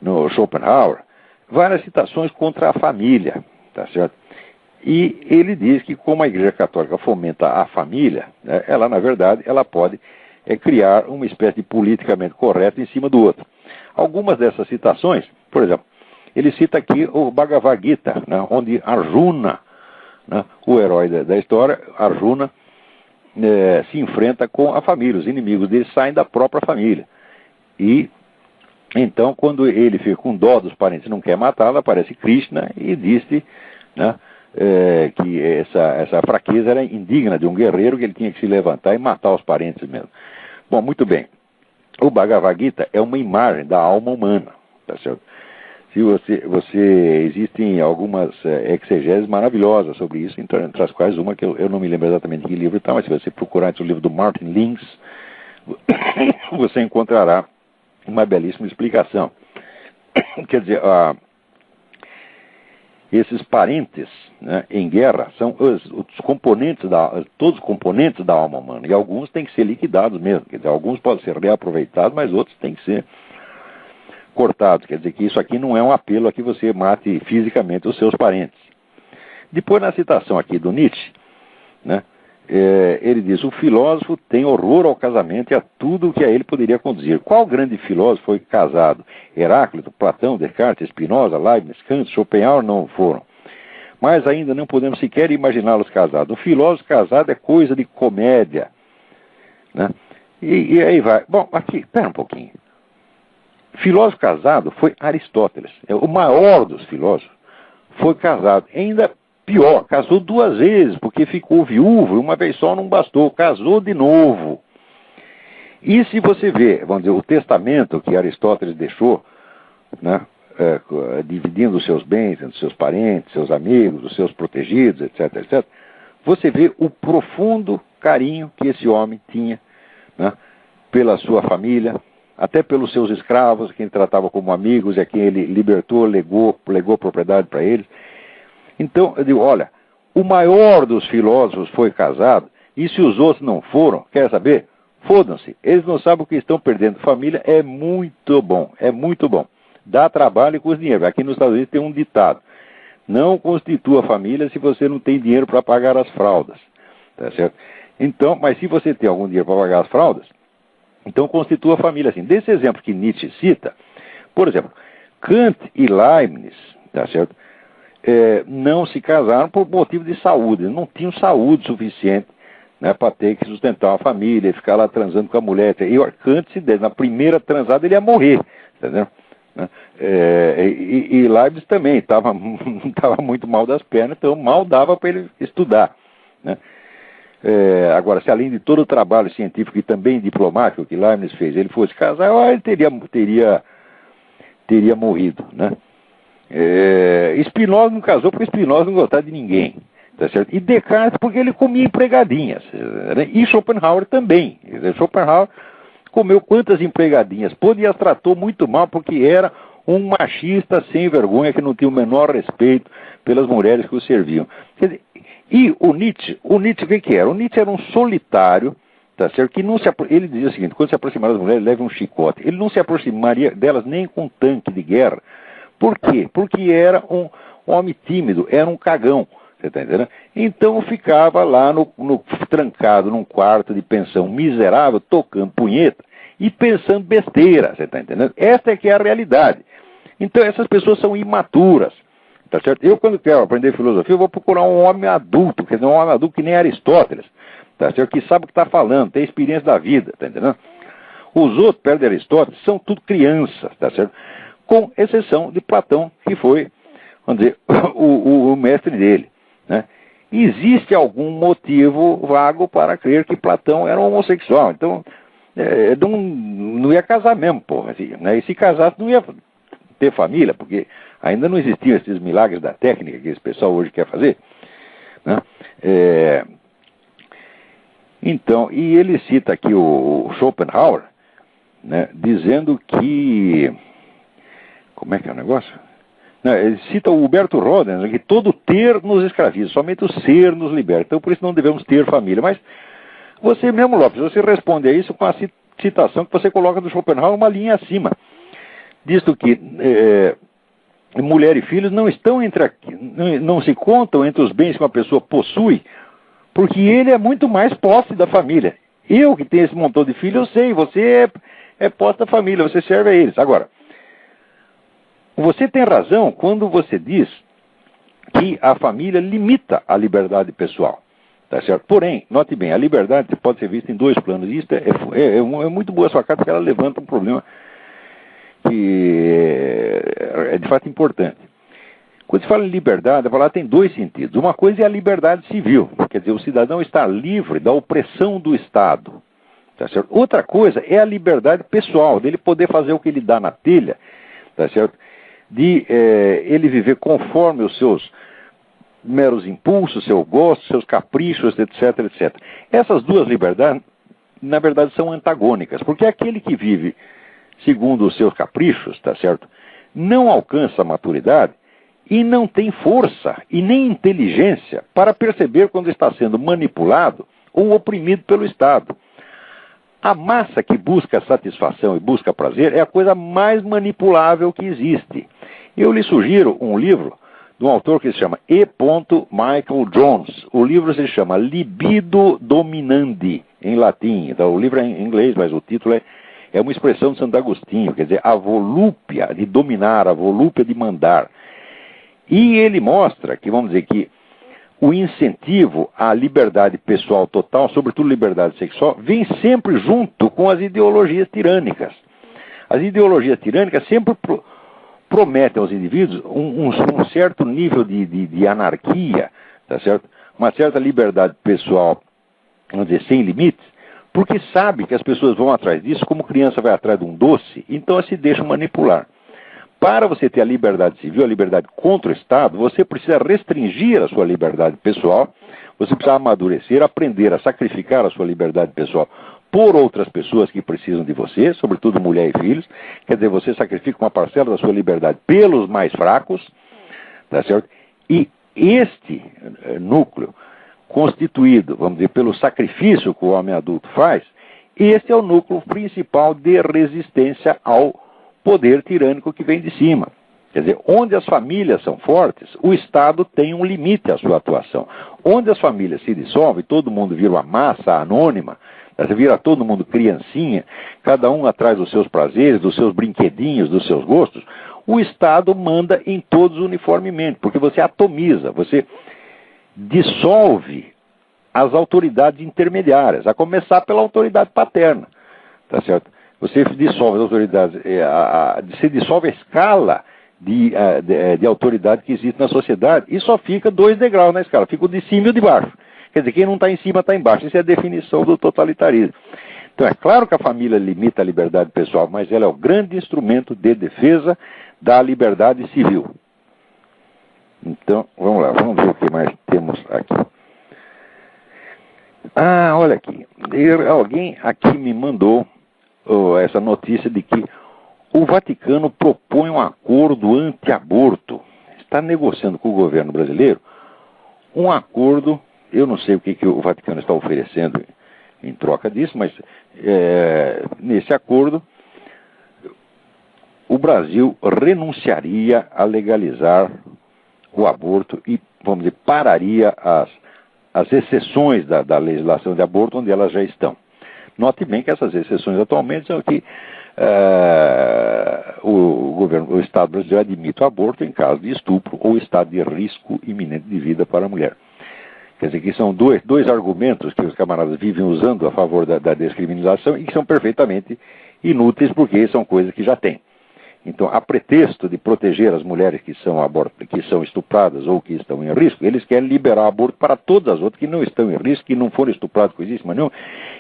no Schopenhauer, várias citações contra a família, tá certo? E ele diz que como a Igreja Católica fomenta a família, né, ela, na verdade, ela pode criar uma espécie de politicamente correto em cima do outro. Algumas dessas citações, por exemplo, ele cita aqui o Bhagavad Gita, né, onde Arjuna, né, o herói da história, Arjuna, se enfrenta com a família, os inimigos dele saem da própria família. E então, quando ele fica com dó dos parentes e não quer matá-lo, aparece Krishna e disse, né, que essa fraqueza era indigna de um guerreiro, que ele tinha que se levantar e matar os parentes mesmo. Bom, muito bem. O Bhagavad Gita é uma imagem da alma humana, tá certo? Existem algumas exegeses maravilhosas sobre isso, entre as quais uma que eu não me lembro exatamente que livro está, mas se você procurar entre o livro do Martin Lings, você encontrará uma belíssima explicação. Quer dizer, esses parentes, né, em guerra são os componentes todos os componentes da alma humana, e alguns têm que ser liquidados mesmo. Quer dizer, alguns podem ser reaproveitados, mas outros têm que ser cortados. Quer dizer que isso aqui não é um apelo a que você mate fisicamente os seus parentes. Depois, na citação aqui do Nietzsche, né, ele diz: o filósofo tem horror ao casamento e a tudo o que a ele poderia conduzir. Qual grande filósofo foi casado? Heráclito, Platão, Descartes, Spinoza, Leibniz, Kant, Schopenhauer não foram. Mas ainda não podemos sequer imaginá-los casados. O filósofo casado é coisa de comédia, né? E aí vai. Bom, aqui, espera um pouquinho. Filósofo casado foi Aristóteles. O maior dos filósofos foi casado. Ainda pior, casou 2 vezes, porque ficou viúvo e uma vez só não bastou. Casou de novo. E se você vê, vamos dizer, o testamento que Aristóteles deixou, né, dividindo os seus bens entre seus parentes, seus amigos, os seus protegidos, etc, etc, você vê o profundo carinho que esse homem tinha, né, pela sua família, até pelos seus escravos, que ele tratava como amigos e a quem ele libertou, legou propriedade para eles. Então, eu digo, olha, o maior dos filósofos foi casado, e se os outros não foram, quer saber? Fodam-se, eles não sabem o que estão perdendo. Família é muito bom, é muito bom. Dá trabalho e custa dinheiro. Aqui nos Estados Unidos tem um ditado: não constitua família se você não tem dinheiro para pagar as fraldas. Tá certo? Então, mas se você tem algum dinheiro para pagar as fraldas, então constitua a família assim. Desse exemplo que Nietzsche cita, por exemplo, Kant e Leibniz, tá certo? Não se casaram por motivo de saúde. Eles não tinham saúde suficiente, né, para ter que sustentar uma família, ficar lá transando com a mulher. E o Kant, na primeira transada, ele ia morrer, entendeu? E Leibniz também estava muito mal das pernas, então mal dava para ele estudar, né? Agora, se além de todo o trabalho científico e também diplomático que Leibniz fez, ele fosse casar, ele teria morrido, né? Spinoza não casou porque Spinoza não gostava de ninguém, tá certo? E Descartes porque ele comia empregadinhas, né? E Schopenhauer também. Schopenhauer comeu quantas empregadinhas pôde e as tratou muito mal porque era um machista sem vergonha que não tinha o menor respeito pelas mulheres que o serviam. Quer dizer, e o Nietzsche, o que era? O Nietzsche era um solitário, tá certo? Que não se ele dizia o seguinte: quando se aproximar das mulheres, leve um chicote. Ele não se aproximaria delas nem com um tanque de guerra. Por quê? Porque era um homem tímido, era um cagão. Você está entendendo? Então ficava lá trancado num quarto de pensão miserável, tocando punheta e pensando besteira. Você está entendendo? Esta é que é a realidade. Então essas pessoas são imaturas. Tá certo? Eu, quando quero aprender filosofia, eu vou procurar um homem adulto, quer dizer, um homem adulto que nem Aristóteles, tá certo? Que sabe o que está falando, tem experiência da vida, tá entendendo? Os outros, perto de Aristóteles, são tudo crianças, tá certo? Com exceção de Platão, que foi, vamos dizer, o mestre dele, né? Existe algum motivo vago para crer que Platão era um homossexual, então não ia casar mesmo, porra, assim, né? E se casasse não ia ter família, porque ainda não existiam esses milagres da técnica que esse pessoal hoje quer fazer, né? Então, e ele cita aqui o Schopenhauer, né, dizendo que... Como é que é o negócio? Não, ele cita o Huberto Roden, que todo ter nos escraviza, somente o ser nos liberta. Então, por isso não devemos ter família. Mas você mesmo, Lopes, você responde a isso com a citação que você coloca do Schopenhauer uma linha acima. Diz que mulher e filhos não estão não se contam entre os bens que uma pessoa possui, porque ele é muito mais posse da família. Eu que tenho esse montão de filhos, eu sei, você é posse da família, você serve a eles. Agora, você tem razão quando você diz que a família limita a liberdade pessoal, tá certo? Porém, note bem, a liberdade pode ser vista em 2 planos. Isso é muito boa a sua carta, porque ela levanta um problema que é de fato importante. Quando se fala em liberdade, a palavra tem 2 sentidos. Uma coisa é a liberdade civil, quer dizer, o cidadão está livre da opressão do Estado, tá certo? Outra coisa é a liberdade pessoal, dele poder fazer o que ele dá na telha, tá certo? De ele viver conforme os seus meros impulsos, seu gosto, seus caprichos, etc, etc. Essas 2 liberdades, na verdade, são antagônicas, porque aquele que vive segundo os seus caprichos, tá certo, não alcança a maturidade e não tem força e nem inteligência para perceber quando está sendo manipulado ou oprimido pelo Estado. A massa que busca satisfação e busca prazer é a coisa mais manipulável que existe. Eu lhe sugiro um livro, de um autor que se chama E. Michael Jones. O livro se chama Libido Dominandi, em latim. Então, o livro é em inglês, mas o título é uma expressão de Santo Agostinho, quer dizer, a volúpia de dominar, a volúpia de mandar. E ele mostra que, vamos dizer, que o incentivo à liberdade pessoal total, sobretudo liberdade sexual, vem sempre junto com as ideologias tirânicas. As ideologias tirânicas sempre prometem aos indivíduos um certo nível de anarquia, tá certo? Uma certa liberdade pessoal, vamos dizer, sem limites, porque sabe que as pessoas vão atrás disso como criança vai atrás de um doce, então elas se deixam manipular. Para você ter a liberdade civil, a liberdade contra o Estado, você precisa restringir a sua liberdade pessoal, você precisa amadurecer, aprender a sacrificar a sua liberdade pessoal por outras pessoas que precisam de você, sobretudo mulher e filhos. Quer dizer, você sacrifica uma parcela da sua liberdade pelos mais fracos, tá certo? E este núcleo, constituído, vamos dizer, pelo sacrifício que o homem adulto faz, este é o núcleo principal de resistência ao poder tirânico que vem de cima. Quer dizer, onde as famílias são fortes, o Estado tem um limite à sua atuação. Onde as famílias se dissolvem, todo mundo vira uma massa anônima, vira todo mundo criancinha, cada um atrás dos seus prazeres, dos seus brinquedinhos, dos seus gostos, o Estado manda em todos uniformemente, porque você atomiza, você dissolve as autoridades intermediárias, a começar pela autoridade paterna, tá certo? Você dissolve as autoridades, você dissolve a escala de autoridade que existe na sociedade e só fica 2 degraus na escala, fica o de cima e o de baixo. Quer dizer, quem não está em cima está embaixo. Isso é a definição do totalitarismo. Então é claro que a família limita a liberdade pessoal, mas ela é o grande instrumento de defesa da liberdade civil. Então, vamos lá, vamos ver o que mais temos aqui. Ah, olha aqui. Alguém aqui me mandou essa notícia de que o Vaticano propõe um acordo anti-aborto. Está negociando com o governo brasileiro um acordo. Eu não sei o que o Vaticano está oferecendo em troca disso, mas nesse acordo o Brasil renunciaria a legalizar o aborto e, vamos dizer, pararia as exceções da legislação de aborto onde elas já estão. Note bem que essas exceções atualmente são que o Estado brasileiro admite o aborto em caso de estupro ou estado de risco iminente de vida para a mulher. Quer dizer, que são dois argumentos que os camaradas vivem usando a favor da descriminalização e que são perfeitamente inúteis porque são coisas que já tem. Então, a pretexto de proteger as mulheres que são estupradas ou que estão em risco, eles querem liberar o aborto para todas as outras que não estão em risco, que não foram estupradas coisíssima nenhuma,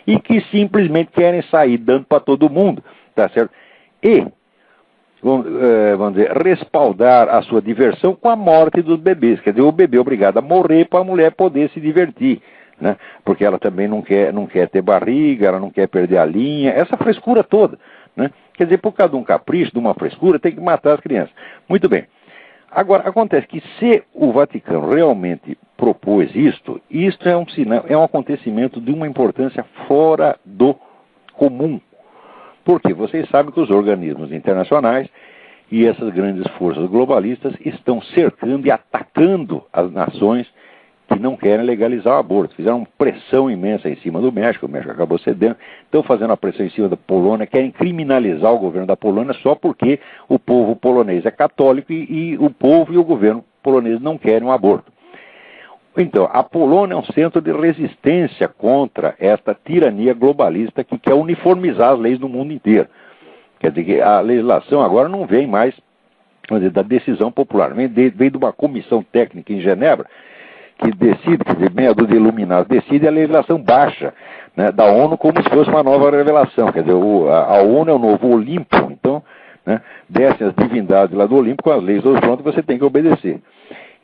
e que simplesmente querem sair dando para todo mundo, tá certo? E, vamos dizer, respaldar a sua diversão com a morte dos bebês. Quer dizer, o bebê é obrigado a morrer para a mulher poder se divertir, né? Porque ela também não quer ter barriga, ela não quer perder a linha, essa frescura toda, né? Quer dizer, por causa de um capricho, de uma frescura, tem que matar as crianças. Muito bem. Agora, acontece que se o Vaticano realmente propôs isto é um sinal, é um acontecimento de uma importância fora do comum. Porque vocês sabem que os organismos internacionais e essas grandes forças globalistas estão cercando e atacando as nações que não querem legalizar o aborto. Fizeram pressão imensa em cima do México, o México acabou cedendo, estão fazendo a pressão em cima da Polônia, querem criminalizar o governo da Polônia só porque o povo polonês é católico e o povo e o governo polonês não querem um aborto. Então, a Polônia é um centro de resistência contra esta tirania globalista que quer uniformizar as leis no mundo inteiro. Quer dizer que a legislação agora não vem mais, vamos dizer, da decisão popular, vem de uma comissão técnica em Genebra que decide, quer dizer, meia dúzia de iluminados, decide a legislação baixa, né, da ONU como se fosse uma nova revelação. Quer dizer, a ONU é o novo Olimpo, então, né, descem as divindades lá do Olimpo com as leis do fronte que você tem que obedecer.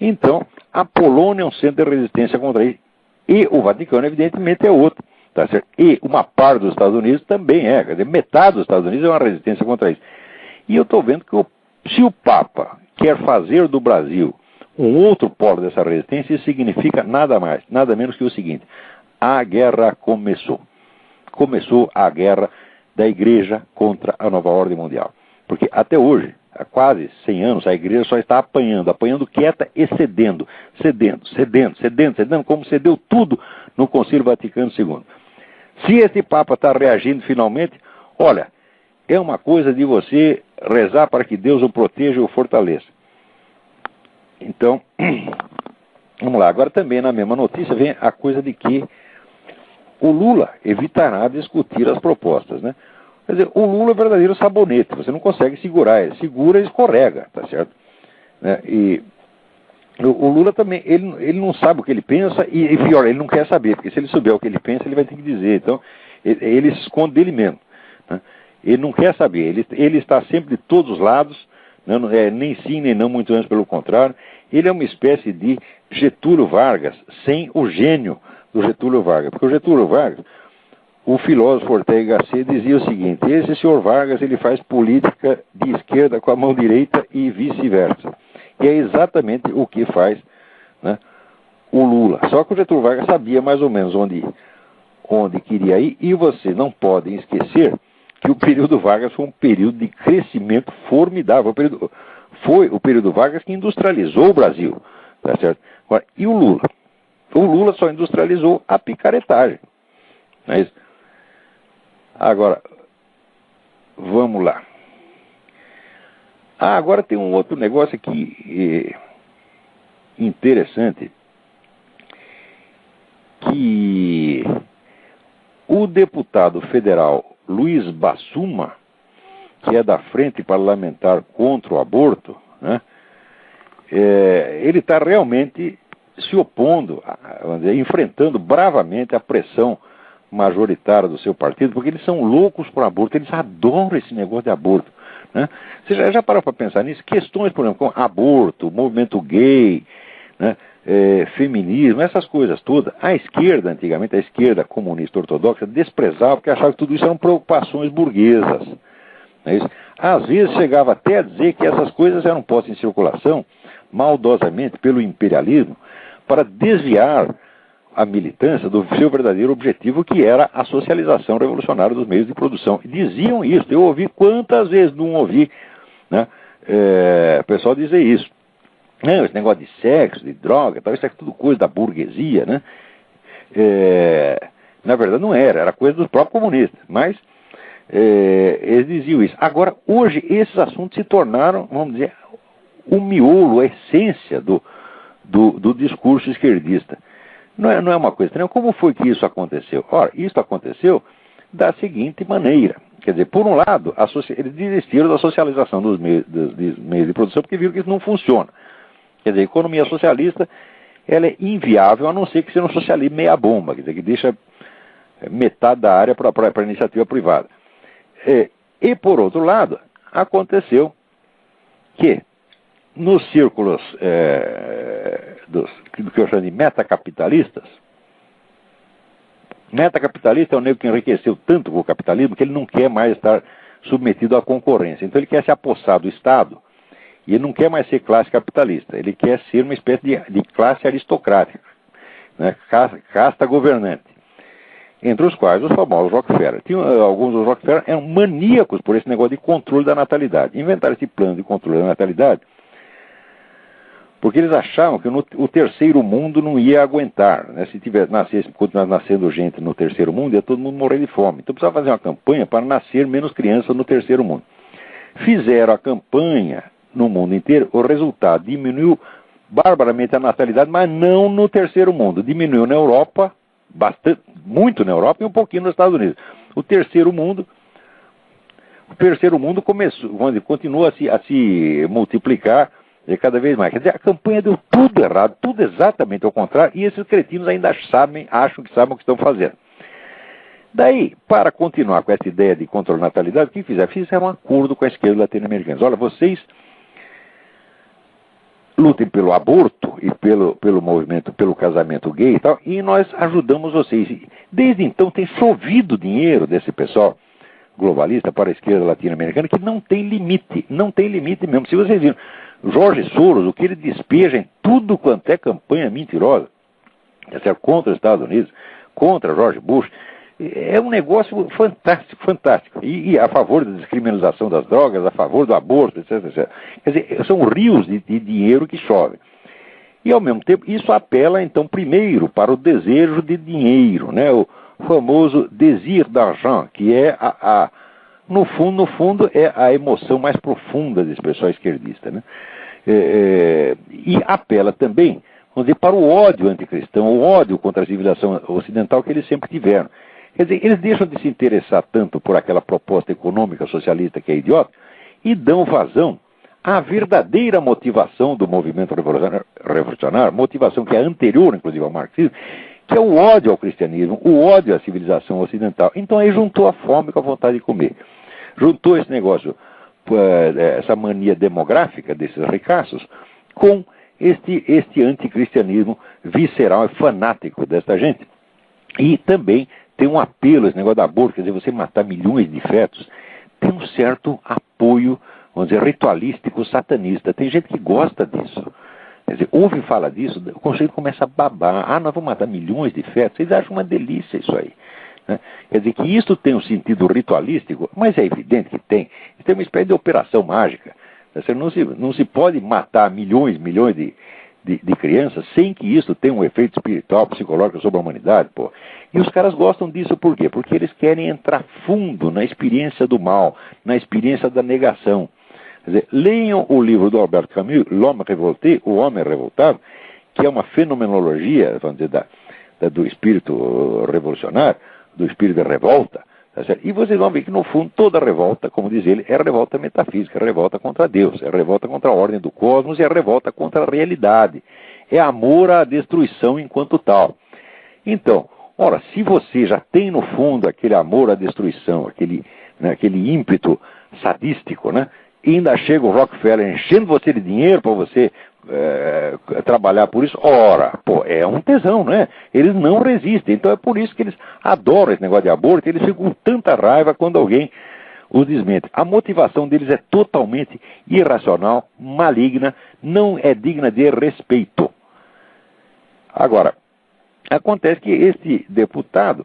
Então, a Polônia é um centro de resistência contra isso. E o Vaticano, evidentemente, é outro. Tá certo? E uma parte dos Estados Unidos também é. Quer dizer, metade dos Estados Unidos é uma resistência contra isso. E eu estou vendo que se o Papa quer fazer do Brasil um outro polo dessa resistência, isso significa nada mais, nada menos que o seguinte: a guerra começou. Começou a guerra da Igreja contra a nova ordem mundial. Porque até hoje, há quase 100 anos, a igreja só está apanhando quieta e cedendo, como cedeu tudo no Concílio Vaticano II. Se esse Papa está reagindo finalmente, olha, é uma coisa de você rezar para que Deus o proteja e o fortaleça. Então, vamos lá. Agora também na mesma notícia vem a coisa de que o Lula evitará discutir as propostas, né? Quer dizer, o Lula é verdadeiro sabonete, você não consegue segurar, ele segura e escorrega, tá certo? Né? E o Lula também, ele não sabe o que ele pensa e pior, ele não quer saber, porque se ele souber o que ele pensa, ele vai ter que dizer. Então, ele se esconde dele mesmo, né? Ele não quer saber, ele está sempre de todos os lados, né? Nem sim, nem não, muito antes pelo contrário. Ele é uma espécie de Getúlio Vargas, sem o gênio do Getúlio Vargas. Porque o Getúlio Vargas, o filósofo Ortega Gasset dizia o seguinte: esse senhor Vargas, ele faz política de esquerda com a mão direita e vice-versa. E é exatamente o que faz, né, o Lula. Só que o Getúlio Vargas sabia mais ou menos onde queria ir, e você não pode esquecer que o período Vargas foi um período de crescimento formidável. Foi o período Vargas que industrializou o Brasil, tá certo? Agora, e o Lula? O Lula só industrializou a picaretagem. Não é isso? Agora, vamos lá. Agora tem um outro negócio aqui interessante, que o deputado federal Luiz Bassuma, que é da Frente Parlamentar contra o Aborto, né, ele está realmente se opondo, vamos dizer, enfrentando bravamente a pressão majoritária do seu partido, porque eles são loucos por aborto, eles adoram esse negócio de aborto, né? Você já parou para pensar nisso? Questões, por exemplo, como aborto, movimento gay, né, feminismo, essas coisas todas. A esquerda, antigamente, a esquerda comunista ortodoxa, desprezava, porque achava que tudo isso eram preocupações burguesas. Não é isso? Às vezes chegava até a dizer que essas coisas eram postas em circulação, maldosamente, pelo imperialismo, para desviar a militância do seu verdadeiro objetivo, que era a socialização revolucionária dos meios de produção. E diziam isso. Eu ouvi quantas vezes não ouvi, né, o pessoal dizer isso. Não, esse negócio de sexo, de droga, tal, isso é tudo coisa da burguesia, né? Na verdade não era coisa dos próprios comunistas, mas eles diziam isso. Agora, hoje, esses assuntos se tornaram, vamos dizer, o miolo, a essência do discurso esquerdista. Não é uma coisa estranha. Como foi que isso aconteceu? Ora, isso aconteceu da seguinte maneira. Quer dizer, por um lado, eles desistiram da socialização dos meios de produção porque viram que isso não funciona. Quer dizer, a economia socialista, ela é inviável, a não ser que seja um socialismo meia bomba, quer dizer, que deixa metade da área para a iniciativa privada. E, por outro lado, aconteceu que nos círculos do que eu chamo de metacapitalistas, metacapitalista é o nego que enriqueceu tanto com o capitalismo que ele não quer mais estar submetido à concorrência. Então ele quer se apossar do Estado e ele não quer mais ser classe capitalista. Ele quer ser uma espécie de classe aristocrática, né? Casta governante. Entre os quais os famosos Rockefeller. Alguns dos Rockefeller eram maníacos por esse negócio de controle da natalidade. Inventaram esse plano de controle da natalidade porque eles achavam que o terceiro mundo não ia aguentar, né? Se continuasse nascendo gente no terceiro mundo, ia todo mundo morrer de fome. Então precisava fazer uma campanha para nascer menos crianças no terceiro mundo. Fizeram a campanha no mundo inteiro, o resultado diminuiu barbaramente a natalidade, mas não no terceiro mundo. Diminuiu na Europa, muito na Europa e um pouquinho nos Estados Unidos. O terceiro mundo continua a se multiplicar cada vez mais. Quer dizer, a campanha deu tudo errado, tudo exatamente ao contrário, e esses cretinos ainda acham que sabem o que estão fazendo. Daí, para continuar com essa ideia de controle da natalidade, o que fizeram? Fizeram um acordo com a esquerda latino-americana. Olha, vocês lutem pelo aborto e pelo movimento, pelo casamento gay e tal, e nós ajudamos vocês. Desde então tem chovido dinheiro desse pessoal globalista para a esquerda latino-americana que não tem limite mesmo. Se vocês viram, Jorge Soros, o que ele despeja em tudo quanto é campanha mentirosa, contra os Estados Unidos, contra George Bush, é um negócio fantástico, fantástico. E a favor da descriminalização das drogas, a favor do aborto, etc, etc. Quer dizer, são rios de dinheiro que chovem. E, ao mesmo tempo, isso apela, então, primeiro para o desejo de dinheiro, né? O famoso désir d'argent, que é, no fundo, é a emoção mais profunda desse pessoal esquerdista, né? E apela também, vamos dizer, para o ódio anticristão, o ódio contra a civilização ocidental que eles sempre tiveram. Quer dizer, eles deixam de se interessar tanto por aquela proposta econômica socialista que é idiota e dão vazão à verdadeira motivação do movimento revolucionário, motivação que é anterior, inclusive, ao marxismo, que é o ódio ao cristianismo, o ódio à civilização ocidental. Então aí juntou a fome com a vontade de comer. Juntou esse negócio, essa mania demográfica desses ricaços, com este anticristianismo visceral e fanático desta gente. E também tem um apelo, esse negócio da aborto, quer dizer, você matar milhões de fetos, tem um certo apoio, vamos dizer, ritualístico satanista. Tem gente que gosta disso. Quer dizer, ouve falar disso, o conceito começa a babar. Ah, nós vamos matar milhões de fetos. Vocês acham uma delícia isso aí, né? Quer dizer que isso tem um sentido ritualístico, mas é evidente que tem. Isso tem uma espécie de operação mágica. Você não se pode matar milhões de crianças sem que isso tenha um efeito espiritual, psicológico sobre a humanidade, pô. E os caras gostam disso por quê? Porque eles querem entrar fundo na experiência do mal, na experiência da negação. Quer dizer, leiam o livro do Albert Camus, L'Homme Révolté, O Homem Revoltado, que é uma fenomenologia, vamos dizer, do espírito revolucionário, do espírito de revolta. Tá certo? E vocês vão ver que, no fundo, toda revolta, como diz ele, é revolta metafísica, é revolta contra Deus, é revolta contra a ordem do cosmos e é revolta contra a realidade. É amor à destruição enquanto tal. Então, ora, se você já tem, no fundo, aquele amor à destruição, aquele ímpeto sadístico, né? E ainda chega o Rockefeller enchendo você de dinheiro para você trabalhar por isso, ora, pô, é um tesão, né? Eles não resistem, então é por isso que eles adoram esse negócio de aborto, eles ficam com tanta raiva quando alguém os desmente. A motivação deles é totalmente irracional, maligna, não é digna de respeito. Agora, acontece que este deputado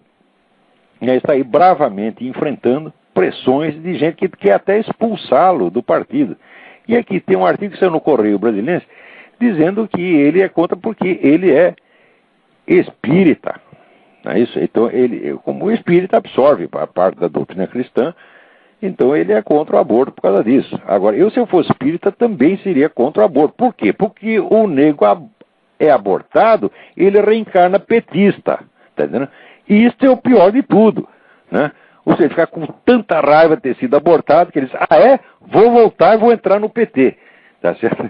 está aí bravamente enfrentando pressões de gente que quer até expulsá-lo do partido. E aqui tem um artigo que saiu no Correio Brasiliense dizendo que ele é contra porque ele é espírita. Não é isso? Então, ele, como o espírita absorve a parte da doutrina cristã, então ele é contra o aborto por causa disso. Agora, se eu fosse espírita, também seria contra o aborto. Por quê? Porque o nego é abortado, ele reencarna petista. Tá entendendo? E isso é o pior de tudo, né? Você ficar com tanta raiva de ter sido abortado, que eles, vou voltar e vou entrar no PT. Tá certo?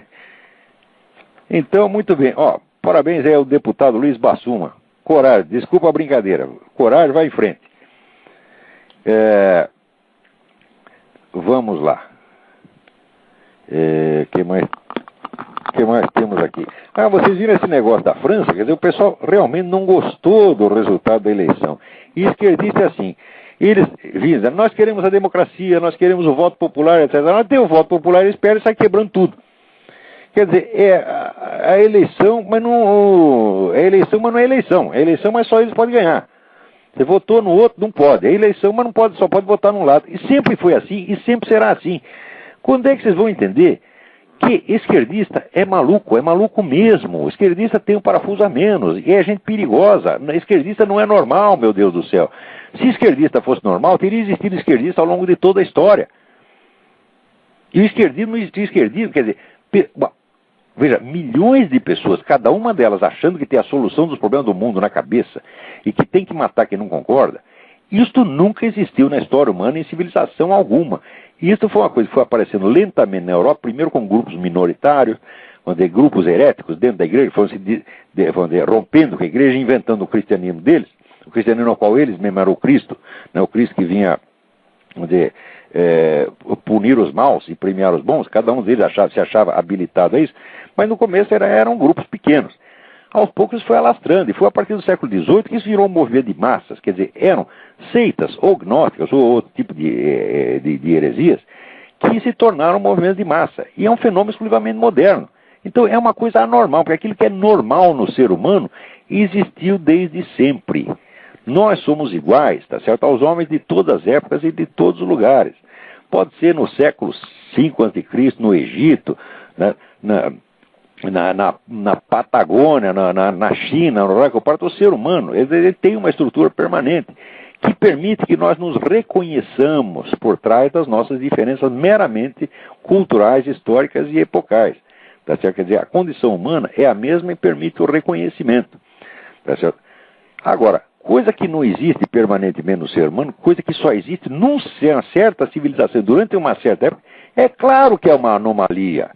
Então, muito bem. Ó, parabéns aí ao deputado Luiz Bassuma. Coragem, desculpa a brincadeira. Coragem, vai em frente. Vamos lá. Que mais temos aqui? Vocês viram esse negócio da França? Quer dizer, o pessoal realmente não gostou do resultado da eleição. E esquerdista é assim. Eles dizem, nós queremos a democracia, nós queremos o voto popular, etc. Nós temos o voto popular, eles esperam e saem quebrando tudo. Quer dizer, a eleição, mas não é eleição. É eleição, mas só eles podem ganhar. Você votou no outro, não pode. É eleição, mas não pode, só pode votar num lado. E sempre foi assim, e sempre será assim. Quando é que vocês vão entender que esquerdista é maluco mesmo. O esquerdista tem um parafuso a menos, e é gente perigosa. Esquerdista não é normal, meu Deus do céu. Se esquerdista fosse normal, teria existido esquerdista ao longo de toda a história. E o esquerdismo não existia esquerdismo, quer dizer, veja, milhões de pessoas, cada uma delas achando que tem a solução dos problemas do mundo na cabeça e que tem que matar quem não concorda, isto nunca existiu na história humana em civilização alguma. E isso foi uma coisa que foi aparecendo lentamente na Europa, primeiro com grupos minoritários, grupos heréticos dentro da igreja, foram se rompendo com a igreja, inventando o cristianismo deles, o cristianismo no qual eles mesmo eram o Cristo, né, o Cristo que vinha punir os maus e premiar os bons. Cada um deles se achava habilitado a isso, mas no começo eram grupos pequenos. Aos poucos isso foi alastrando, e foi a partir do século XVIII que isso virou um movimento de massas, quer dizer, eram seitas ou gnósticas ou outro tipo de heresias que se tornaram um movimento de massa. E é um fenômeno exclusivamente moderno. Então é uma coisa anormal, porque aquilo que é normal no ser humano existiu desde sempre. Nós somos iguais, tá certo? Aos homens de todas as épocas e de todos os lugares. Pode ser no século V a.C., no Egito, né? na Patagônia, na China, no Rock Parto, o ser humano, ele tem uma estrutura permanente que permite que nós nos reconheçamos por trás das nossas diferenças meramente culturais, históricas e epocais. Tá certo? Quer dizer, a condição humana é a mesma e permite o reconhecimento. Tá certo? Agora, coisa que não existe permanentemente no ser humano, coisa que só existe numa certa civilização, durante uma certa época, é claro que é uma anomalia.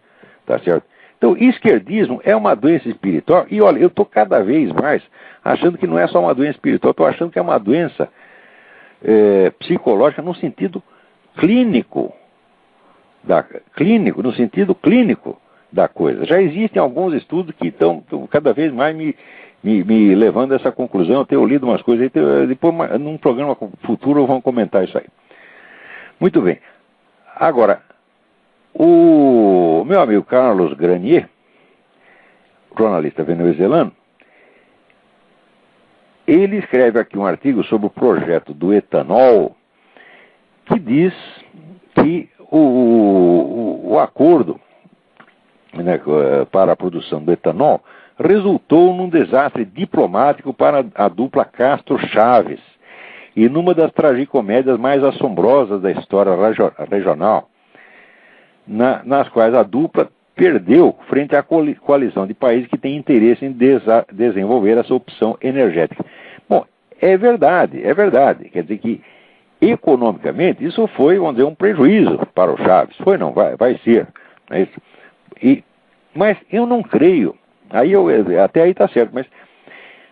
Tá certo? Então, esquerdismo é uma doença espiritual, e olha, eu estou cada vez mais achando que não é só uma doença espiritual, estou achando que é uma doença psicológica no sentido clínico, no sentido clínico da coisa. Já existem alguns estudos que estão cada vez mais me levando a essa conclusão. Eu tenho lido umas coisas, depois num programa futuro vamos comentar isso aí. Muito bem. Agora, o meu amigo Carlos Granier, jornalista venezuelano, ele escreve aqui um artigo sobre o projeto do etanol, que diz que o acordo, né, para a produção do etanol resultou num desastre diplomático para a dupla Castro-Chaves e numa das tragicomédias mais assombrosas da história regional, nas quais a dupla perdeu frente à coalizão de países que têm interesse em desenvolver essa opção energética. Bom, é verdade. Quer dizer que, economicamente, isso foi, vamos dizer, um prejuízo para o Chaves. Foi, não, vai ser. É isso. Mas eu não creio, até aí está certo, mas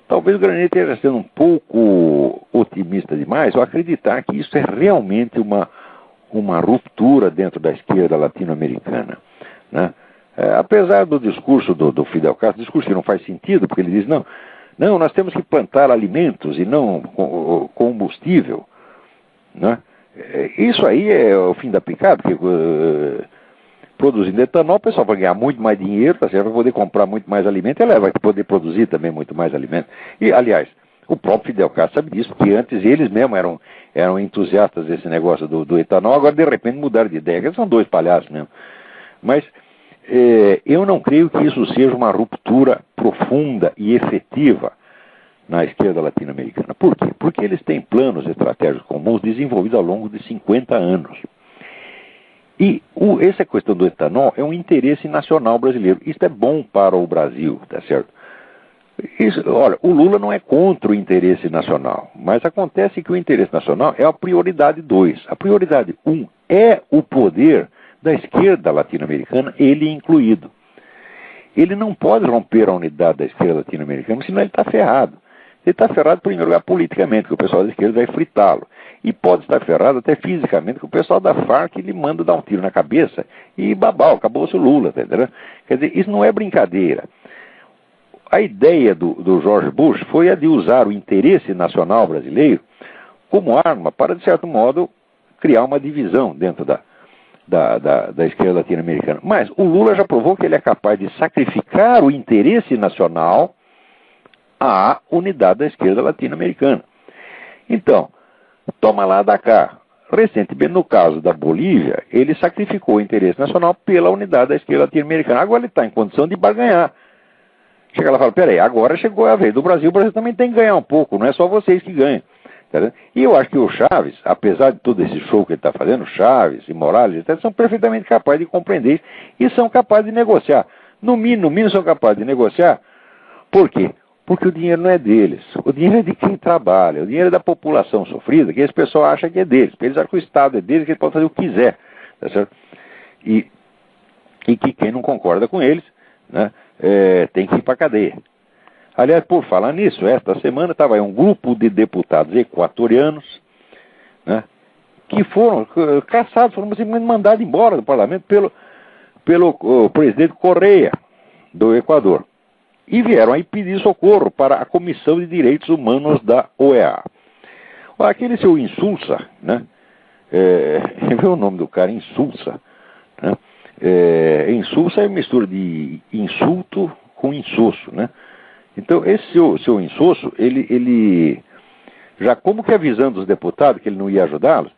talvez o Granier esteja sendo um pouco otimista demais ao acreditar que isso é realmente uma ruptura dentro da esquerda latino-americana, né? Apesar do discurso do Fidel Castro, discurso que não faz sentido, porque ele diz, não, nós temos que plantar alimentos e não combustível, né? Isso aí é o fim da picada, porque produzindo etanol, o pessoal vai ganhar muito mais dinheiro, tá certo? Vai poder comprar muito mais alimento, e vai poder produzir também muito mais alimento. E, aliás, o próprio Fidel Castro sabe disso, porque antes eles mesmos eram entusiastas desse negócio do etanol, agora de repente mudaram de ideia. Eles são dois palhaços mesmo. Mas eu não creio que isso seja uma ruptura profunda e efetiva na esquerda latino-americana. Por quê? Porque eles têm planos estratégicos comuns desenvolvidos ao longo de 50 anos. E essa questão do etanol é um interesse nacional brasileiro. Isso é bom para o Brasil, tá certo? Olha, o Lula não é contra o interesse nacional, mas acontece que o interesse nacional é a prioridade 2. A prioridade 1 é o poder da esquerda latino-americana, ele incluído. Ele não pode romper a unidade da esquerda latino-americana, senão ele está ferrado. Ele está ferrado, em primeiro lugar, politicamente, que o pessoal da esquerda vai fritá-lo. E pode estar ferrado até fisicamente, que o pessoal da Farc lhe manda dar um tiro na cabeça e babau, acabou-se o Lula, entendeu? Quer dizer, isso não é brincadeira. A ideia do George Bush foi a de usar o interesse nacional brasileiro como arma para, de certo modo, criar uma divisão dentro da esquerda latino-americana. Mas o Lula já provou que ele é capaz de sacrificar o interesse nacional à unidade da esquerda latino-americana. Então, toma lá da cá. Recentemente, no caso da Bolívia, ele sacrificou o interesse nacional pela unidade da esquerda latino-americana. Agora ele está em condição de barganhar. Chega lá e fala, peraí, agora chegou a vez do Brasil, o Brasil também tem que ganhar um pouco, não é só vocês que ganham. Tá? E eu acho que o Chaves, apesar de todo esse show que ele está fazendo, Chaves e Morales, etc., são perfeitamente capazes de compreender isso e são capazes de negociar. No mínimo são capazes de negociar. Por quê? Porque o dinheiro não é deles. O dinheiro é de quem trabalha. O dinheiro é da população sofrida, que esse pessoal acha que é deles. Eles acham que o Estado é deles, que ele pode fazer o que quiser. Tá certo? E que quem não concorda com eles, né, tem que ir para a cadeia. Aliás, por falar nisso, esta semana estava aí um grupo de deputados equatorianos, né, que foram caçados, foram simplesmente mandados embora do parlamento pelo presidente Correa, do Equador. E vieram aí pedir socorro para a Comissão de Direitos Humanos da OEA. Aquele seu Insulza, né? Vê o nome do cara, Insulza. Né? Insulza é mistura de insulto com insosso, né? Então, esse seu insosso, ele já como que avisando os deputados que ele não ia ajudá-los,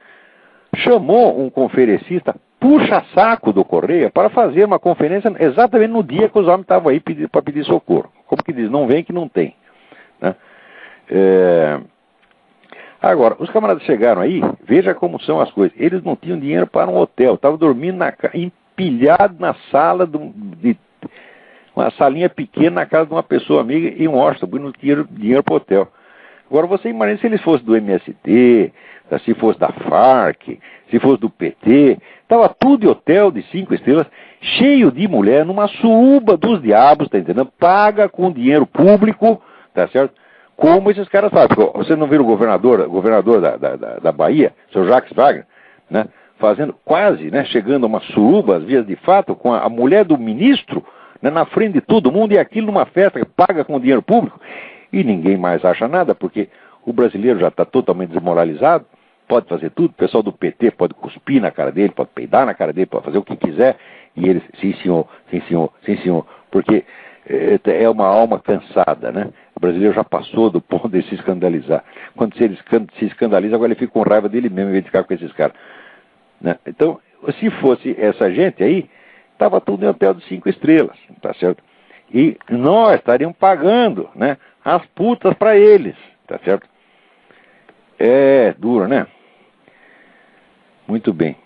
chamou um conferencista puxa-saco do Correia para fazer uma conferência exatamente no dia que os homens estavam aí para pedir socorro. Como que diz, não vem que não tem. Né? Agora, os camaradas chegaram aí, veja como são as coisas. Eles não tinham dinheiro para um hotel, estavam dormindo empilhado na sala de uma salinha pequena na casa de uma pessoa amiga em Washington, porque não tinha dinheiro para o hotel. Agora você imagina se eles fossem do MST, se fosse da FARC, se fosse do PT, estava tudo em hotel de 5 estrelas, cheio de mulher, numa suruba dos diabos, tá entendendo? Paga com dinheiro público, tá certo? Como esses caras fazem. Você não viu o governador da Bahia, seu Jacques Wagner, né? Fazendo quase, né? Chegando a uma suruba, às vias de fato, com a mulher do ministro, né, na frente de todo mundo, e aquilo numa festa que paga com dinheiro público, e ninguém mais acha nada, porque o brasileiro já está totalmente desmoralizado, pode fazer tudo, o pessoal do PT pode cuspir na cara dele, pode peidar na cara dele, pode fazer o que quiser, e eles, sim senhor, sim senhor, sim senhor, porque é uma alma cansada, né? O brasileiro já passou do ponto de se escandalizar. Quando ele se escandaliza, agora ele fica com raiva dele mesmo, em vez de ficar com esses caras. Né? Então, se fosse essa gente aí, estava tudo em hotel de 5 estrelas, tá certo? E nós estaríamos pagando, né, as putas para eles, tá certo? É duro, né? Muito bem.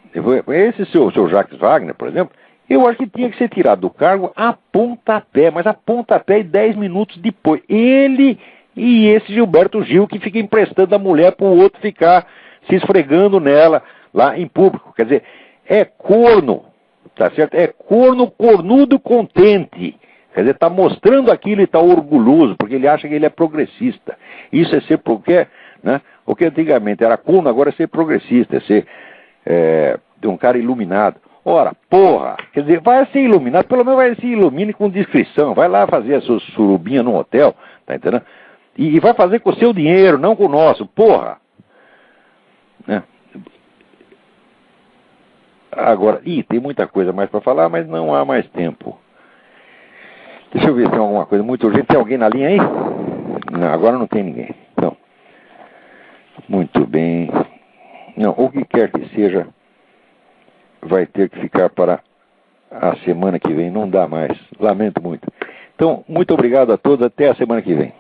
Esse seu Jacques Wagner, por exemplo, eu acho que tinha que ser tirado do cargo a pontapé, mas a pontapé e 10 minutos depois. Ele e esse Gilberto Gil que fica emprestando a mulher para o outro ficar se esfregando nela lá em público. Quer dizer, é corno, tá certo? É cornudo contente. Quer dizer, está mostrando aquilo e está orgulhoso, porque ele acha que ele é progressista. Isso é ser porque, né? O que antigamente era corno, agora é ser progressista, é ser um cara iluminado. Ora, porra, quer dizer, vai ser iluminado, pelo menos vai se ilumine com discrição, vai lá fazer a sua surubinha num hotel, tá entendendo? E vai fazer com o seu dinheiro, não com o nosso, porra. Né? Agora, tem muita coisa mais para falar, mas não há mais tempo. Deixa eu ver se tem alguma coisa muito urgente. Tem alguém na linha aí? Não, agora não tem ninguém. Não. Muito bem. Não, o que quer que seja, vai ter que ficar para a semana que vem. Não dá mais. Lamento muito. Então, muito obrigado a todos. Até a semana que vem.